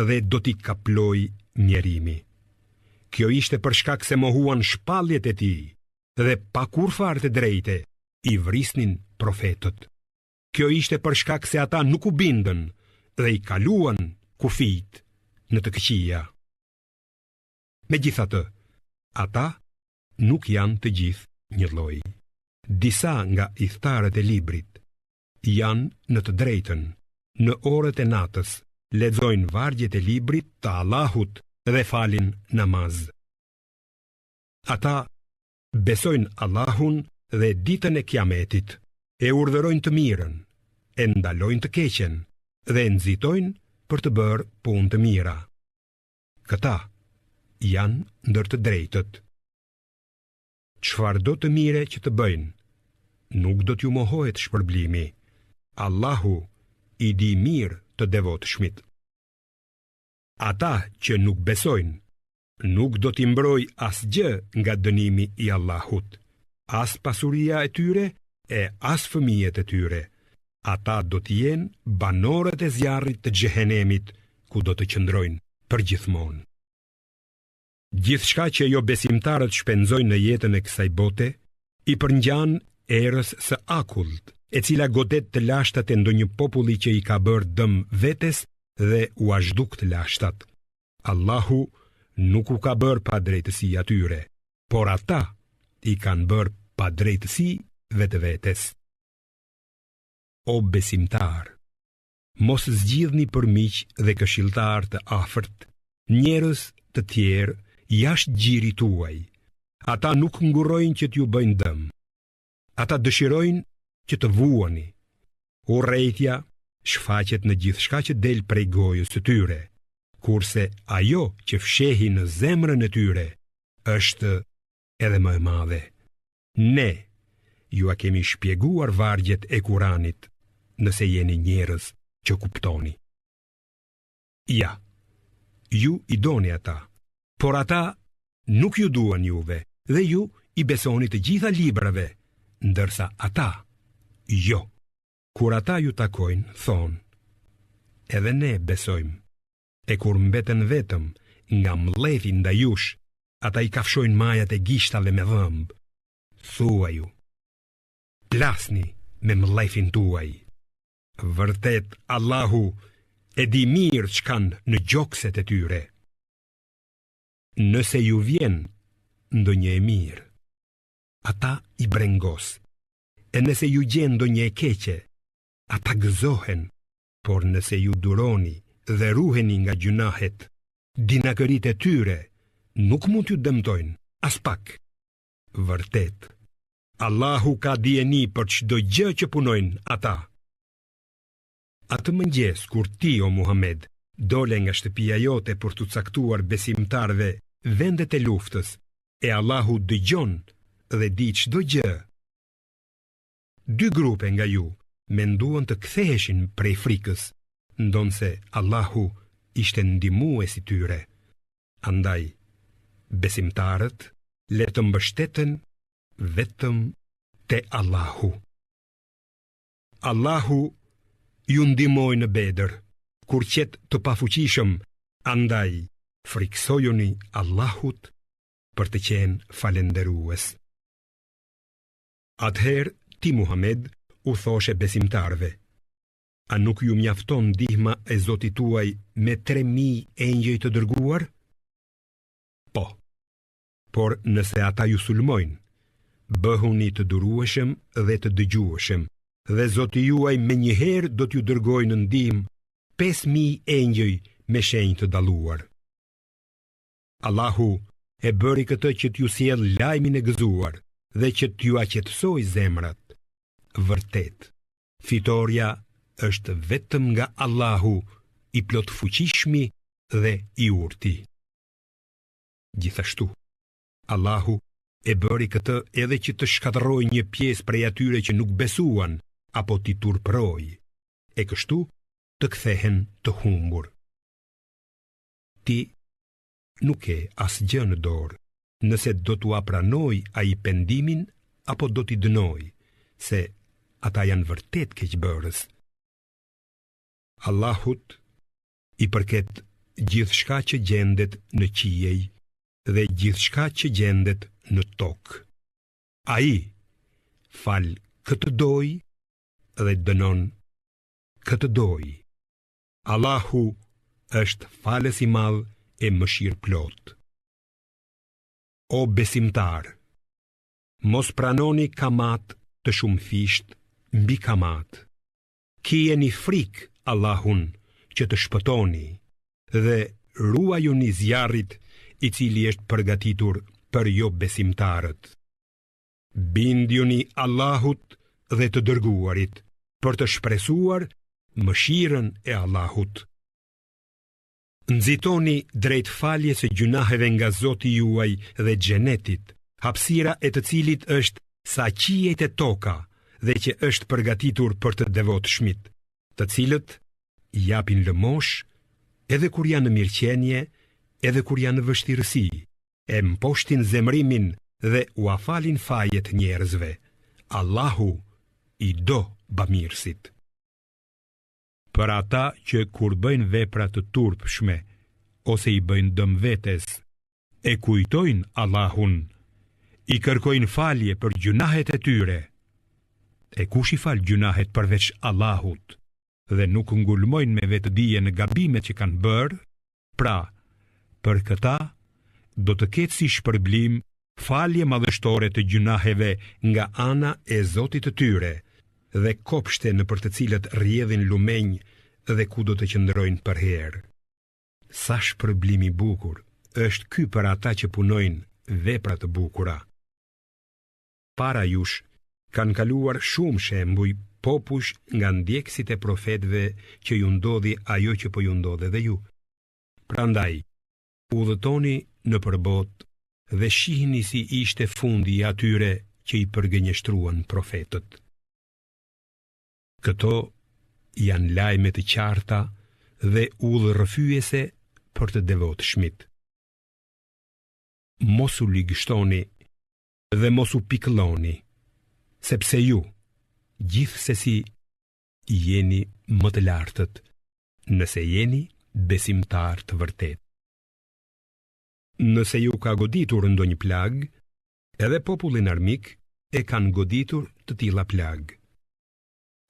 dhe do t'i kaploj mjerimi. Kjo ishte për shkak se mohuan shpalljet e tij dhe pa kur fare të drejte i vrisnin profetët. Kjo ishte për shkak se ata nuk u bindën dhe i kaluan kufijt në të këqija. Megjithatë, ata nuk janë të gjithë një lloj. Disa nga idhtarët e librit janë në të drejtën, në orët e natës, lexojnë vargjet e librit të Allahut dhe falin namaz. Ata besojnë Allahun dhe ditën e Kiametit, e urdhërojnë të mirën, e ndalojnë të keqen dhe nxitojnë për të bërë punë të mira. Këta janë ndër të drejtët. Çfarë do të mire që të bëjnë, nuk do t'ju mohohet shpërblimi. Allahu i di mirë të devotshmit. Ata që nuk besojnë, nuk do t'i mbroj asgjë nga dënimi i Allahut, as pasuria e tyre e as fëmijët e tyre. Ata do t'jenë banorët e zjarrit të xhehenemit, ku do të qëndrojnë përgjithmonë. Gjithçka që jo besimtarët shpenzojnë në jetën e kësaj bote, i përngjan erës së akullt, e cila godet të lashtat e ndonjë populli që i ka bërë dëm vetes dhe u azhduk të lashtat. Allahu nuk u ka bërë pa drejtësi atyre, por ata i kanë bërë pa drejtësi vetes. O besimtar, mos zgjidhni për miq dhe këshilltar të afërt, njerëz të tjerë jashtë gjirit tuaj. Ata nuk ngurrojnë që t'ju bëjnë dëm. Ata dëshirojnë që të vuani. Urrejtja shfaqet në gjithçka që del prej gojës së tyre, kurse ajo që fshehi në zemrën e tyre është edhe më e madhe. Ne ju a kemi shpjeguar vargjet e Kuranit, nëse jeni njerëz që kuptoni. Ja, ju i doni ata, por ata nuk ju duan juve dhe ju i besoni të gjitha librave, ndërsa ata jo. Kur ata ju takojnë, thonë, edhe ne besojmë, e kur mbeten vetëm nga mlethi ndaj jush, ata i kafshojnë majat e gishtave me dhëmb. Thua ju, plasni me mlethin tuaj. Vërtet, Allahu e di mirë ç'kan në gjokset e tyre. Nëse ju vjen ndonjë e mirë, ata i brengos, e nëse ju gjen ndonjë e keqe, ata gëzohen, por nëse ju duroni dhe ruheni nga gjunahet, dinakërit e tyre nuk mund t'ju dëmtojnë as pak. Vërtet, Allahu ka dijeni për çdo gjë që punojnë ata. Atë mëngjes kur ti, o Muhammed, dole nga shtëpia jote për t'u caktuar besimtarve vendet e luftës, e Allahu dëgjon dhe di çdo gjë. Dy grupe nga ju menduan të ktheheshin prej frikës, ndonse Allahu ishte ndihmues i tyre. Andaj, besimtarët le të mbështeten vetëm te Allahu. Allahu ju ndihmoi në Bedër, kur qet të pafuqishëm, andaj friksojuni Allahut për të qenë falendërues. Atëherë ti, Muhammed, u thoshe besimtarve, a nuk ju mjafton ndihma e Zotit tuaj me 3000 engjëj të dërguar? Po, por nëse ata ju sulmojnë, bëhuni të durueshëm dhe të dëgjueshëm, dhe Zoti juaj me njëherë do t'ju dërgojë në ndihmë 5000 engjëj me shenjë të dalluar. Allahu e bëri këtë që t'ju sjell lajmin e gëzuar dhe që t'ju aqetësoj zemrat. Vërtet, fitoria është vetëm nga Allahu, i plot fuqishmi dhe i urti. Gjithashtu, Allahu e bëri këtë edhe që të shkatërrojë një pjesë prej atyre që nuk besuan apo t'i turproj, e kështu të kthehen të humbur. Ti nuk e asgjë në dorë, nëse do t'u apranoj ai pendimin apo do t'i dënoj, se ata janë vërtet keqbërës. Allahut i përket gjithçka që gjendet në qiej dhe gjithçka që gjendet në tokë. Ai fal këtë doj dhe dënon këtë doj. Allahu është falës i madh e mëshirë plot. O besimtar, mos pranoni kamat të shumë fisht mbi kamat. Kijeni frikë Allahun që të shpëtoni dhe ruajuni zjarrit i cili është përgatitur për jo besimtarët. Bindjuni Allahut dhe të dërguarit për të shpresuar mëshirën e Allahut. Nxitoni drejt faljes së gjunaheve nga Zoti juaj dhe xhenetit, hapësira e të cilit është sa qiejt e toka dhe që është përgatitur për të devotshmit, të cilët japin lëmosh edhe kur janë në mirëqenie, edhe kur janë në vështirësi, e mposhtin zemrimin dhe u afalin fajet njerëzve. Allahu i do bamirësit. Për ata që kur bëjnë vepra të turpshme ose i bëjnë dëm vetes, e kujtojnë Allahun, i kërkojnë falje për gjunahet e tyre. E kush i fal gjunahet përveç Allahut dhe nuk ngulmojnë me vetëdije në gabimet që kanë bërë, pra, për këta do të ketë si shpërblim falje madhështore të gjunaheve nga ana e Zotit të tyre dhe kopshte në për të cilët rrjedhin lumenj dhe ku do të qëndrojnë për herë. Sa shpërblimi bukur është ky për ata që punojnë vepra të bukura. Para jush kanë kaluar shumë shembuj popull nga ndjekësit e profetëve që ju ndodhi ajo që po ju ndodhe dhe ju. Prandaj, udhëtoni në përbot dhe shihni si ishte fundi i atyre që i përgënjeshtruan profetët. Këto janë lajme të qarta dhe udhërrëfyese për të devotshmit. Mos u ligështoni dhe mos u pikëlloni, sepse ju, gjithsesi, jeni më të lartët, nëse jeni besimtar të vërtet. Nëse ju ka goditur ndonjë plag, edhe popullin armik e kanë goditur të tilla plag.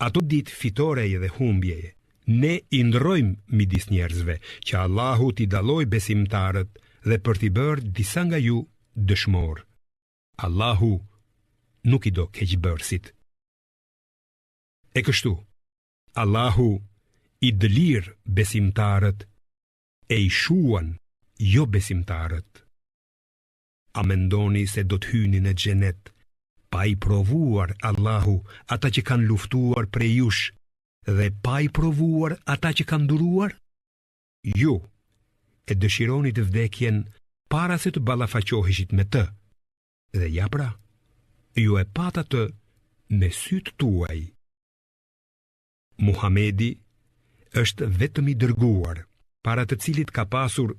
Ato ditë fitoreje dhe humbjeje, ne i ndrojmë midis njerëzve që Allahu t'i dalloj besimtarët dhe për t'i bërë disa nga ju dëshmor. Allahu nuk i do keqbërësit. E kështu, Allahu i dëlir besimtarët e i shuan jo besimtarët. A mendoni se do të hyni në xhenet pa i provuar Allahu ata që kanë luftuar prej jush dhe pa i provuar ata që kanë duruar? Ju e dëshironi të vdekjen para se të ballafaqoheshit me të. Dhe ja pra, ju e pata të me sytë tuaj. Muhamedi është vetëm i dërguar, para të cilit ka pasur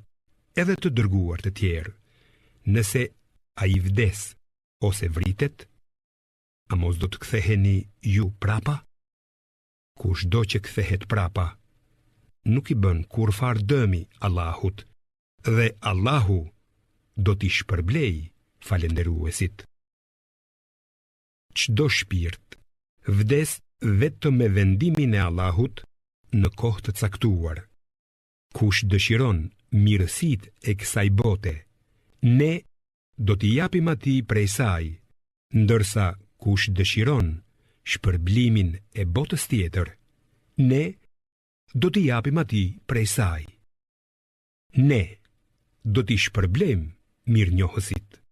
edhe të dërguar të tjerë. Nëse a i vdes ose vritet, a mos do të ktheheni ju prapa? Kushdo që kthehet prapa, nuk i bën kurfar dëmi Allahut, dhe Allahu do t'i shpërblej falenderuesit. Çdo shpirt vdes vetëm me vendimin e Allahut në kohë të caktuar. Kush dëshiron mirësitë e kësaj bote, ne do t'i japim atij prej saj, ndërsa kush dëshiron shpërblimin e botës tjetër, ne do t'i japim atij prej saj. Ne do t'i shpërblejmë mirënjohësit.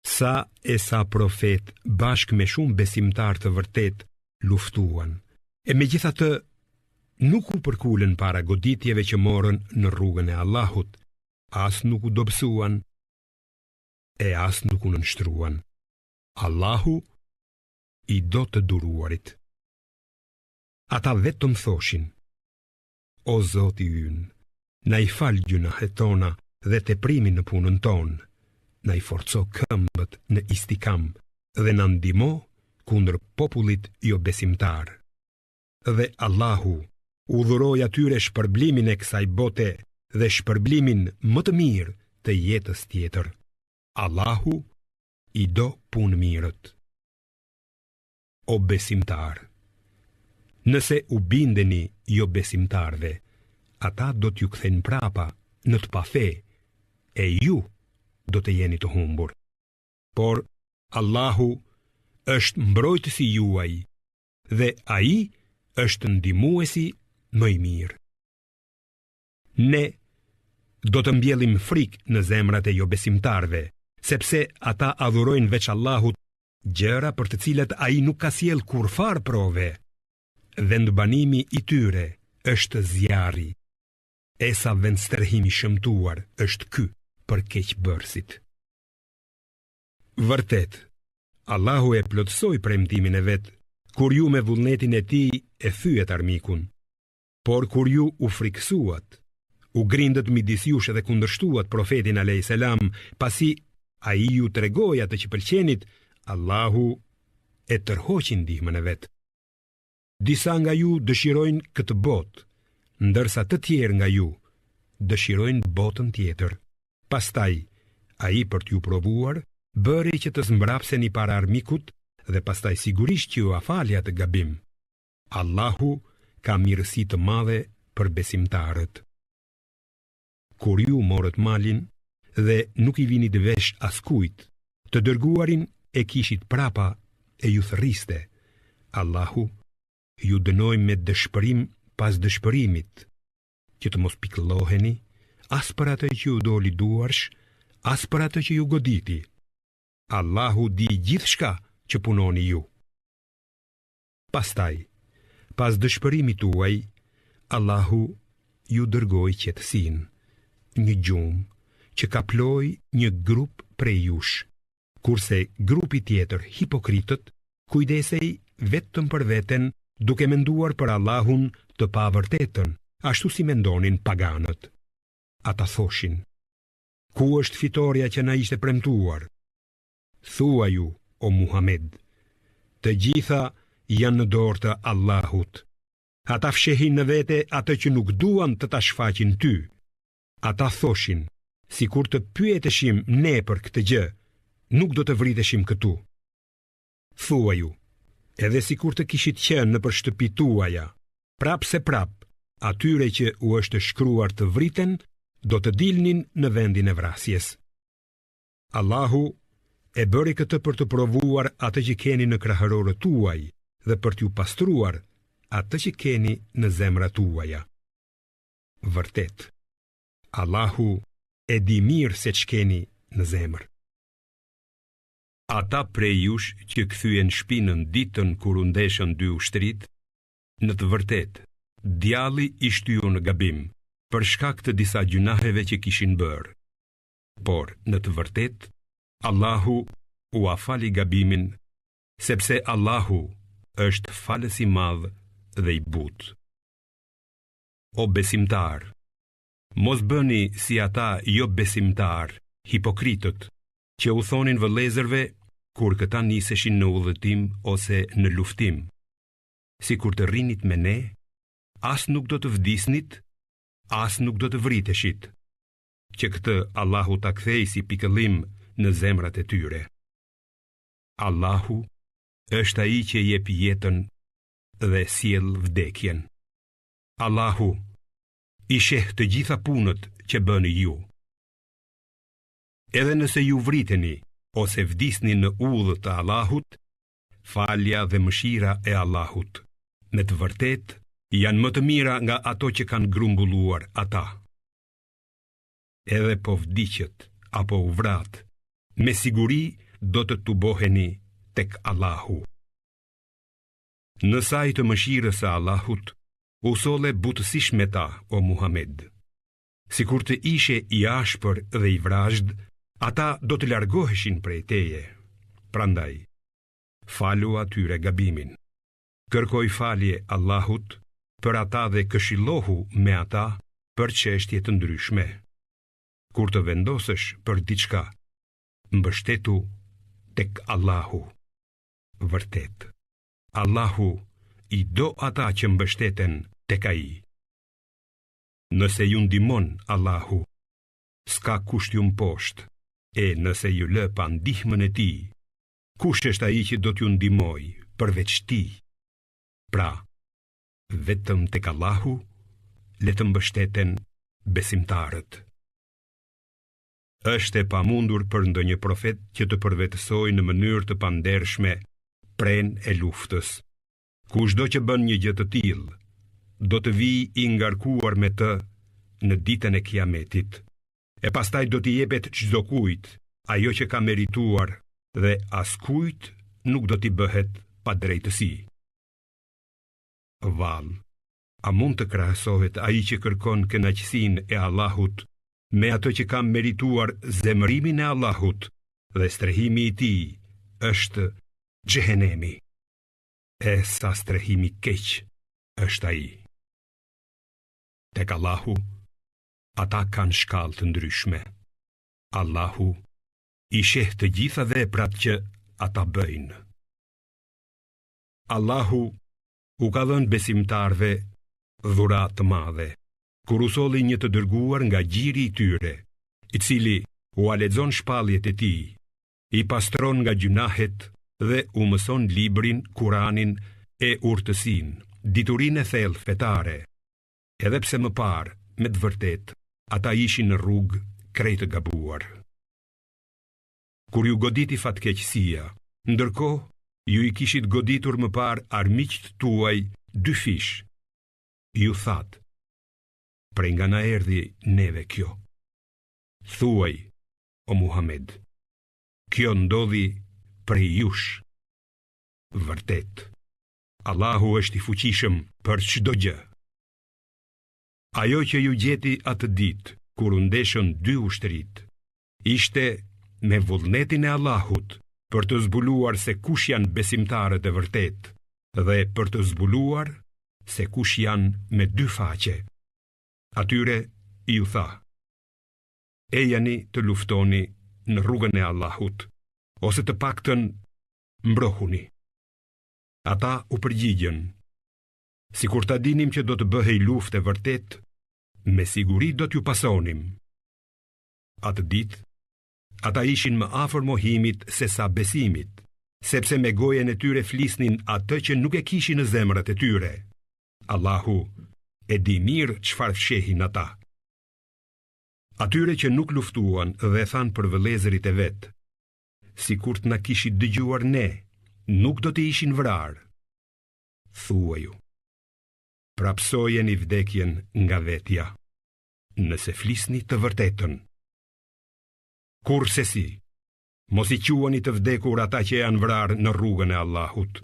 Sa e sa profet bashkë me shumë besimtar të vërtet luftuan, e megjithatë nuk u përkulen para goditjeve që morën në rrugën e Allahut, as nuk u dobësuan, e as nuk u nënshtruan. Allahu i do të duruarit. Ata vetëm thoshin: O Zoti ynë, na i fal gjunahet tona dhe teprimin në punën tonë, na i forco këmbët në istikam dhe na ndihmo kundër popullit jo besimtar. Dhe Allahu udhëroj atyre shpërblimin e kësaj bote dhe shpërblimin më të mirë të jetës tjetër. Allahu i do punë mirët. O besimtar, nëse u bindeni jo besimtarve, ata do t'ju kthen prapa në të pafe, e ju do të jeni të humbur. Por Allahu është mbrojtësi juaj dhe ai është ndihmuesi më i mirë. Ne do të mbjellim frikë në zemrat e jo besimtarve, sepse ata adhurojnë veç Allahut gjëra për të cilat ai nuk ka sjell kurfar prove. Vendbanimi i tyre është zjarri. Esa vendstërhimi shëmtuar është ky për keqbërësit. Vërtet, Allahu e plotësoi premtimin e vet kur ju me vullnetin e tij e thyet armikun. Por kur ju u friksuat, u grindët midis jush dhe kundërshtuat profetin alayhis salam, pasi ai ju tregoi atë që pëlqenit, Allahu e tërhoqi ndihmën e vet. Disa nga ju dëshirojnë këtë botë, ndërsa të tjerë nga ju dëshirojnë botën tjetër. Pastaj, ai për t'ju provuar, bëri që të zmbrapseni para armikut dhe pastaj sigurisht që ju afali atë gabim. Allahu ka mirësi të madhe për besimtarët. Kur ju morët malin dhe nuk i vini të vesh askujt, të dërguarin e kishit prapa e ju thërriste, Allahu ju dënoi me dëshpërim pas dëshpërimit, që të mos pikëlloheni as për atë që ju doli duarsh, as për atë që ju goditi. Allahu di gjithçka që punoni ju. Pastaj, pas dëshpërimit tuaj, Allahu ju dërgoi qetësinë, një gjumë që kaploi një grup prej jush, kurse grupi tjetër, hipokritët, kujdesej vetëm për veten, duke menduar për Allahun të pavërtetën, ashtu si mendonin paganët. Ata thoshin: ku është fitoria që na ishte premtuar? Thua ju, o Muhammed, të gjitha janë në dorë të Allahut. Ata fshehin në vete atë që nuk duan të ta shfaqin ty. Ata thoshin: si kur të pyeteshim ne për këtë gjë, nuk do të vriteshim këtu. Thua ju, edhe si kur të kishit qenë në për shtëpi tuaja, prap se prap, atyre që u është shkruar të vriten, do të dilnin në vendin e vrasjes. Allahu e bëri këtë për të provuar atë që keni në krahërorët tuaj dhe për t'ju pastruar atë që keni në zemrat tuaja. Vërtet, Allahu e di mirë se ç'keni në zemër. Ata prej jush që kthyen shpinën ditën kur u ndeshën dy ushtrit, në të vërtet, djalli i shtyu në gabim për shkak të disa gjunaheve që kishin bërë. Por, në të vërtet, Allahu u afali gabimin, sepse Allahu është falës i madh dhe i butë. O besimtar, mos bëni si ata jo besimtar, hipokritët, që u thonin vëllezërve kur këta niseshin në udhëtim ose në luftim: si kur të rrinit me ne, as nuk do të vdisnit, as nuk do të vriteshit, që këtë Allahu ta kthej si pikëllim në zemrat e tyre. Allahu është ai që jep jetën dhe sjell vdekjen. Allahu i sheh të gjitha punët që bëni ju. Edhe nëse ju vriteni ose vdisni në udhë të Allahut, falja dhe mëshira e Allahut, me të vërtet, janë më të mira nga ato që kanë grumbulluar ata. Edhe po vdiqet apo u vrat, me siguri do të tuboheni tek Allahu. Në saj të mëshirës së Allahut, u solle butësish me ta, o Muhammed. Sikur të ishe i ashpër dhe i vrazhd, ata do të largoheshin prej teje. Prandaj, falu atyre gabimin. Kërkoj falje Allahut për ata dhe këshillohu me ata për çështje të ndryshme. Kur të vendosësh për diçka, mbështetu tek Allahu. Vërtet, Allahu i do ata që mbështeten tek ai. Nëse ju ndihmon Allahu, s'ka kusht ju mposhtë, e nëse ju lë pa ndihmën e tij, kush është ai që do t'ju ndihmoj përveç tij? Pra, vetëm tek Allahu le të mbështeten besimtarët. Është e pamundur për ndonjë profet që të përvetësojë në mënyrë të pandershme prenë e luftës. Kushdo që bën një gjë të tillë, do të vijë i ngarkuar me të në ditën e Kiametit, e pastaj do t'i jepet çdo kujt ajo që ka merituar dhe askujt nuk do t'i bëhet pa drejtësi. Vallë, a mund të krahasohet ai që kërkon kënaqësinë e Allahut me ato që ka merituar zemërimin e Allahut dhe strehimi i tij është xhehenemi? E sa strehimi keq është ai. Tek Allahu, ata kanë shkallë të ndryshme. Allahu i sheh të gjitha veprat që ata bëjnë. Allahu u ka dhënë besimtarve dhuratë të madhe, kur u solli një të dërguar nga gjiri i tyre, i cili u lexon shpalljet e tij, i pastron nga gjunahet dhe u mëson librin, Kuranin e urtësinë, diturinë e thellë fetare, edhe pse më parë, me të vërtetë, ata ishin në rrugë krejt të gabuar. Kur ju goditi fatkeqësia, ndërkohë ju i kishit goditur më parë armiqt tuaj 2 fish, ju thatë: prej nga na erdhi neve kjo. Thuaj, o Muhammed, kjo ndodhi prej jush. Vërtet, Allahu është i fuqishëm për çdo gjë. Ajo që ju gjeti atë ditë, kur u ndeshën 2 ushtrit, ishte me vullnetin e Allahut për të zbuluar se kush janë besimtarët e vërtet dhe për të zbuluar se kush janë me 2 faqe. Atyre i u tha: ejani të luftoni në rrugën e Allahut, ose të paktën mbrohuni. Ata u përgjigjen: sikur ta dinim që do të bëhej luftë e vërtet, me siguri do t'ju pasonim. Atë ditë, ata ishin më afër mohimit se sa besimit, sepse me gojen e tyre flisnin atë që nuk e kishin në zemrat e tyre. Allahu e di mirë çfarë fshehin ata. Atyre që nuk luftuan dhe than për vëllezërit e vet: sikur të na kishit dëgjuar ne, nuk do të ishin vrarë. Thuaju: prapsojeni vdekjen nga vetja, nëse flisni të vërtetën. Kurse si, mos i quani të vdekur ata që janë vrarë në rrugën e Allahut.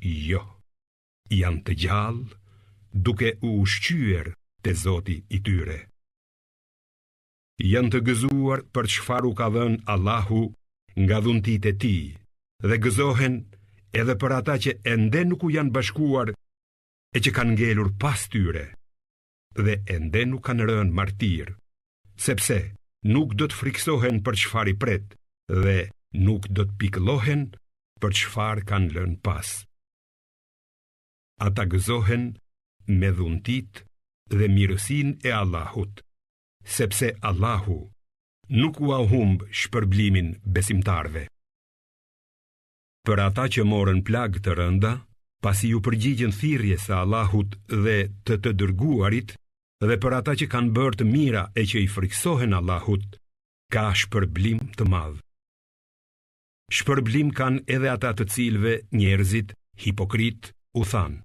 Jo, janë të gjallë, duke u ushqyer te Zoti i tyre. Janë të gëzuar për çfarë u ka dhënë Allahu nga dhuntit e tij, dhe gëzohen edhe për ata që ende nuk u janë bashkuar e që kanë ngelur pas tyre, dhe ende nuk kanë rënë martir, sepse nuk do të friksohen për çfarë i pret, dhe nuk do të pikëllohen për çfarë kanë lënë pas. Ata gëzohen me dhuntit dhe mirësinë e Allahut, sepse Allahu nuk u humb shpërblimin besimtarve. Për ata që morën plagë të rënda, pasi ju përgjigjen thirrjes së Allahut dhe të dërguarit, dhe për ata që kanë bërë të mira e që i friksohen Allahut, ka shpërblim të madh. Shpërblim kanë edhe ata të cilëve njerëzit hipokrit u thanë: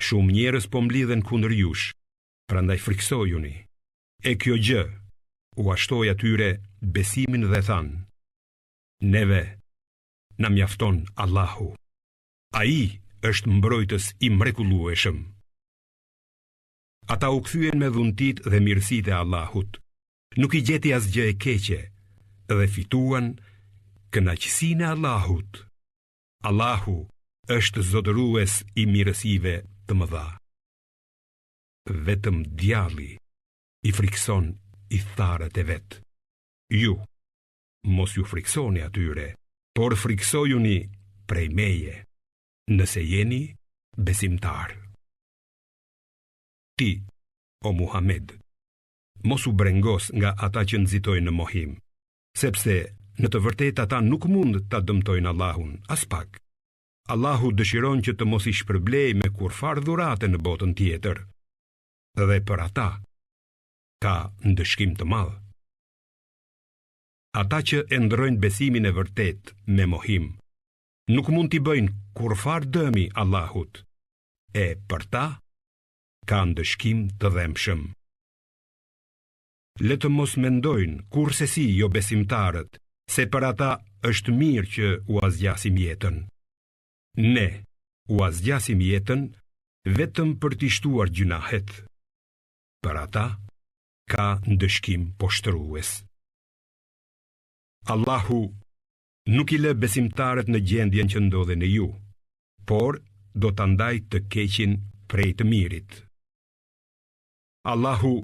shumë njerëz po mblidhen kundër jush, prandaj friksojuni. E kjo gjë u ashtoi atyre besimin dhe thanë: neve na mjafton Allahu. Ai është mbrojtës i mrekullueshëm. Ata u kthyen me dhuntit dhe mirësitë e Allahut. Nuk i gjeti asgjë e keqe dhe fituan kënaqësinë e Allahut. Allahu është zotërues i mirësive të mëdha. Vetëm djalli i frikson i tharët e vet. Ju mos ju friksoni atyre, por friksojuni prej meje, nëse jeni besimtar. ti, o Muhammed. Mos u brengos nga ata që nxitojnë në mohim, sepse në të vërtetë ata nuk mund ta dëmtojnë Allahun as pak. Allahu dëshiron që të mos i shpërblej me kurfar dhurate në botën tjetër, dhe për ata ka ndëshkim të madh. Ata që e ndrojnë besimin e vërtet me mohim, nuk mund t'i bëjnë kurfar dëmi Allahut, e për ta ka ndëshkim të dhemshëm. Le të mos mendojnë kurse si jo besimtarët, se për ata është mirë që u azgjasim jetën. Ne u azgjasim jetën vetëm për t'i shtuar gjunahet. Për ata ka ndëshkim poshtrues. Allahu nuk i lë besimtarët në gjendjen që ndodhen në ju, por do t'a ndaj të keqin prej të mirit. Allahu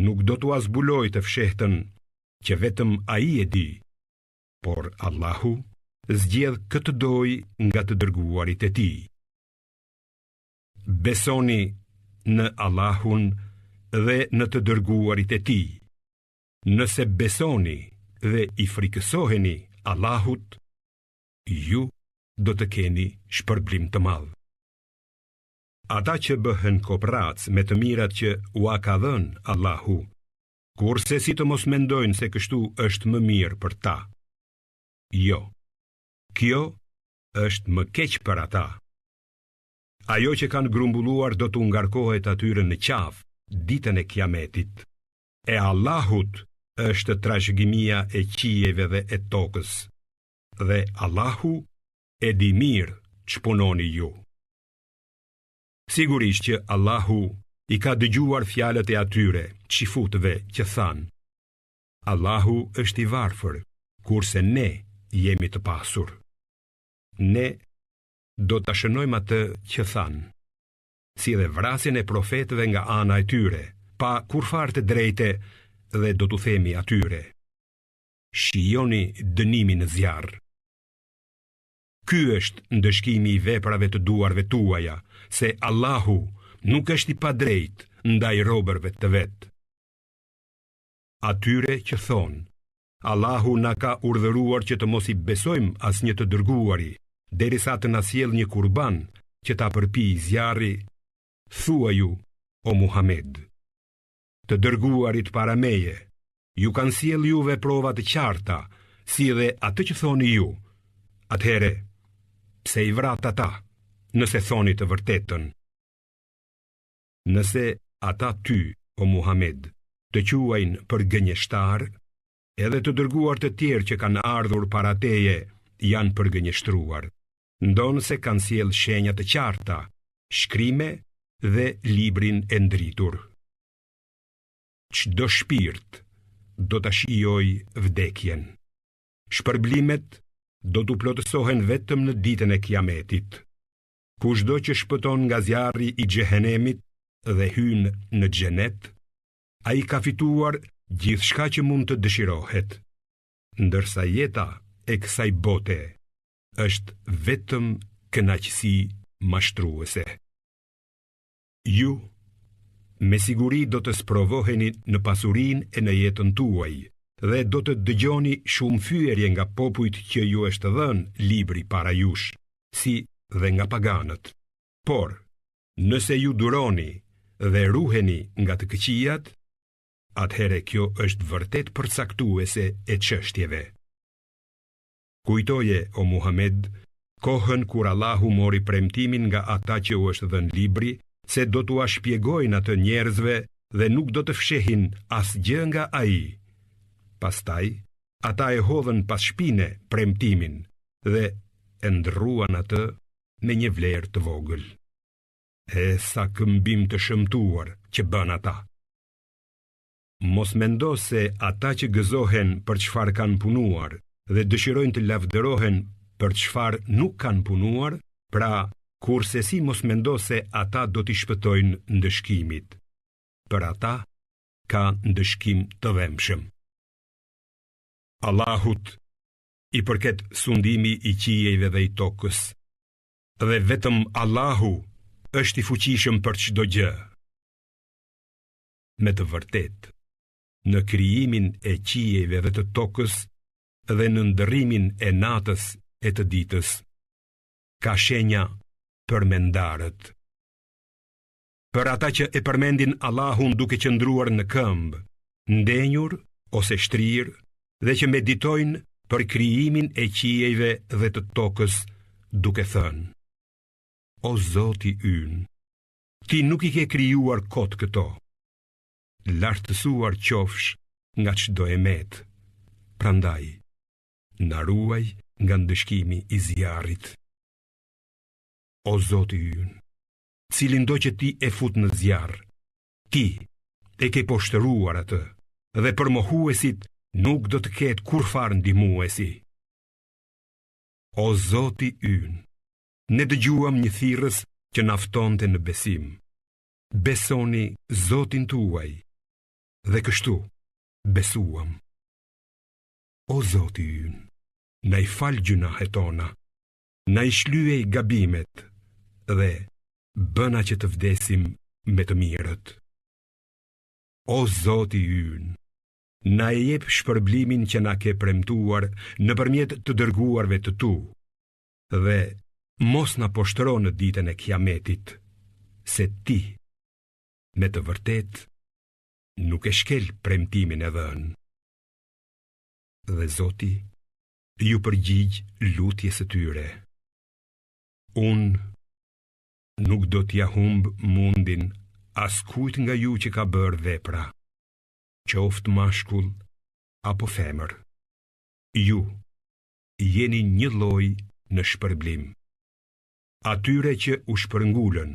nuk do t'u azbuloj të fshehtën që vetëm ai e di, por Allahu zgjedh këtë doj nga të dërguarit e tij. Besoni në Allahun dhe në të dërguarit e tij. Nëse besoni dhe i frikësoheni Allahut, ju do të keni shpërblim të madh. Ata që bëhen koprac me të mirat që ua ka dhënë Allahu, kurse si të mos mendojnë se kështu është më mirë për ta. Jo, kjo është më keq për ata. Ajo që kanë grumbulluar do t'u ngarkohet atyre në qafë ditën e kiametit. E Allahut është trashëgimia e qijeve dhe e tokës. Dhe Allahu e di mirë ç'punoni ju. Sigurisht që Allahu i ka dëgjuar fjalët e atyre çifutëve që thanë: Allahu është i varfër, kurse ne jemi të pasur. Ne do ta shënojmë atë që thanë, si dhe vrasjen e profetëve nga ana e tyre, pa kurfar të drejte, dhe do t'u themi atyre: shijoni dënimin në zjarr. Ky është ndëshkimi i veprave të duarve tuaja, se Allahu nuk është i padrejt ndaj robërve të vet. Atyre që thonë: Allahu na ka urdhëruar që të mos i besojmë asnjë të dërguari, derisa të na sjellë një kurban që ta përpijë zjarri, thuaj ju, o Muhammed: të dërguarit para meje ju kanë sjellë juve prova të qarta, si dhe atë që thoni ju. Atëhere, pse i vrat ata, nëse thoni të vërtetën? Nëse ata ty, o Muhammed, të quajnë për gënjeshtar, edhe të dërguar të tjerë që kanë ardhur para teje janë përgënjeshtruar, ndonë se kanë sjellë shenja të qarta, shkrime dhe librin e ndritur. Çdo shpirt do ta shijojë vdekjen. Shpërblimet do t'u plotësohen vetëm në ditën e kiametit. Kushdo që shpëton nga zjarri i xhehenemit dhe hyn në xhenet, ai ka fituar gjithçka që mund të dëshirohet, ndërsa jeta e kësaj bote është vetëm kënaqësi mashtruese. Ju me siguri do të sprovoheni në pasurinë e në jetën tuaj dhe do të dëgjoni shumë fyerje nga popujt që ju është dhënë libri para jush, si dhe nga paganët. Por, nëse ju duroni dhe ruheni nga të këqijat, atëhere kjo është vërtet përcaktuese e çështjeve. Kujtoje, o Muhammed, kohën kur Allahu mori premtimin nga ata që u është dhënë libri, se do t'u shpjegojnë atë njerëzve dhe nuk do të fshehin asgjë nga ai. Pastaj, ata e hodhën pas shpine premtimin dhe e ndrruan atë me një vlerë të vogël. E sa këmbim të shëmtuar që bën ata. Mos mendo se ata që gëzohen për çfarë kanë punuar dhe dëshirojnë të lavdërohen për çfarë nuk kanë punuar, pra kurse si mos mendo se ata do t'i shpëtojnë ndëshkimit. Për ata ka ndëshkim të dhemshëm. Allahut i përket sundimi i qijeve dhe i tokës, dhe vetëm Allahu është i fuqishëm për çdo gjë. me të vërtet, në krijimin e qiejve dhe të tokës dhe në ndërrimin e natës e të ditës, ka shenja për mendarët. Për ata që e përmendin Allahun duke qëndruar në këmbë, ndenjur ose shtrirë, dhe që meditojnë për krijimin e qiejve dhe të tokës, duke thënë: O Zoti ynë, ti nuk i ke krijuar kot këto. Lartësuar qofsh nga çdo emet. Prandaj, na ruaj nga ndëshkimi i zjarrit. O Zoti ynë, cilin do që ti e fut në zjarr, ti e ke poshtëruar atë, dhe për mohuesit nuk do të ketë kurfar ndihmuesi. O Zoti ynë, ne dëgjuam një thirrës që na ftonte në besim. Besoni Zotin tuaj, dhe kështu besuam. O Zoti ynë, na i fal gjunahet tona, na i shlyej gabimet dhe bëna që të vdesim me të mirët. O Zoti ynë, na e jep shpërblimin që na ke premtuar nëpërmjet të dërguarve të tu, dhe mos na poshtëro në ditën e Kiametit, se ti, me të vërtet, nuk e shkel premtimin e dhënë. Dhe Zoti ju përgjigj lutjes së tyre. Unë nuk do t'ja humb mundin askujt nga ju që ka bërë vepra, qoftë mashkull apo femër. Ju jeni një lloj në shpërblim. Atyre që u shpërngulën,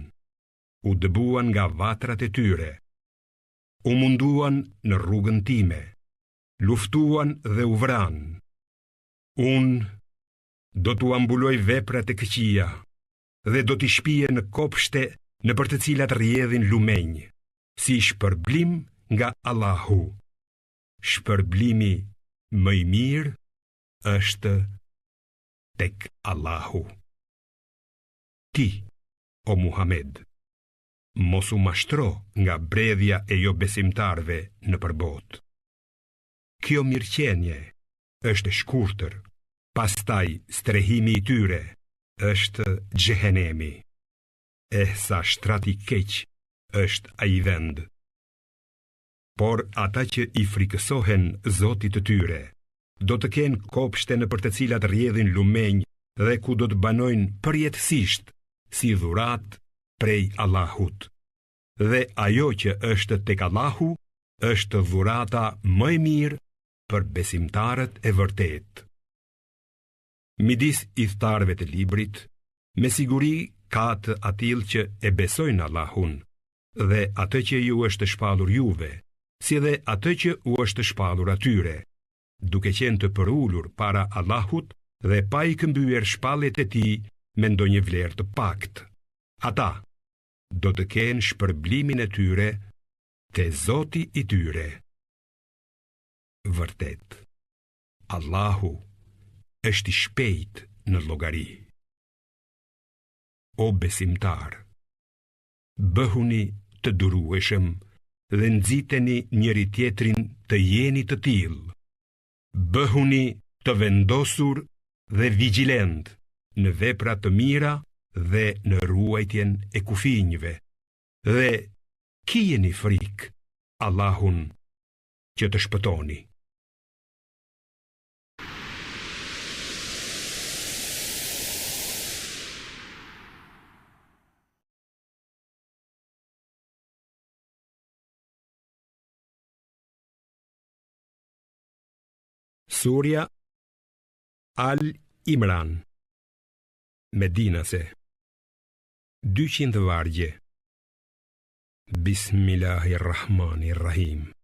u dëbuan nga vatrat e tyre, u munduan në rrugën time, luftuan dhe u vranë. Unë do t'u ambuloj veprat e këqija dhe do t'i shpije në kopshte në për të cilat rrjedhin lumenj, si shpërblim nga Allahu. Shpërblimi më i mirë është tek Allahu. Ti, o Muhammed, mos u mashtro nga bredhja e jo besimtarve në përbot. Kjo mirëqenje është shkurtër, pastaj strehimi i tyre është xhehenemi. Sa shtrati keq është ai vend. Por ata që i frikësohen Zotit të tyre, do të kenë kopshte në për të cilat rrjedhin lumenj dhe ku do të banojnë përjetësisht si dhurat prej Allahut. Dhe ajo që është tek Allahu është dhurata më e mirë për besimtarët e vërtet. Midis idhtarëve të librit, me siguri ka të atill që e besojnë Allahun dhe atë që ju është shpallur juve, si dhe atë që u është shpallur atyre, duke qenë të përulur para Allahut dhe pa i këmbyer shpalljet e tij me ndonjë vlerë të paktë. Ata do të kenë shpërblimin e tyre te Zoti i tyre. Vërtet, Allahu është i shpejt në llogari. O besimtar, bëhuni të durueshëm dhe nxiteni njëri tjetrin të jeni të tillë. Bëhuni të vendosur dhe vigjilent në vepra të mira dhe në ruajtjen e kufinjve. Dhe kijeni frikë Allahun që të shpëtoni. Surja Al-Imran, Medinase, 200 vargje. Bismillahirrahmanirrahim.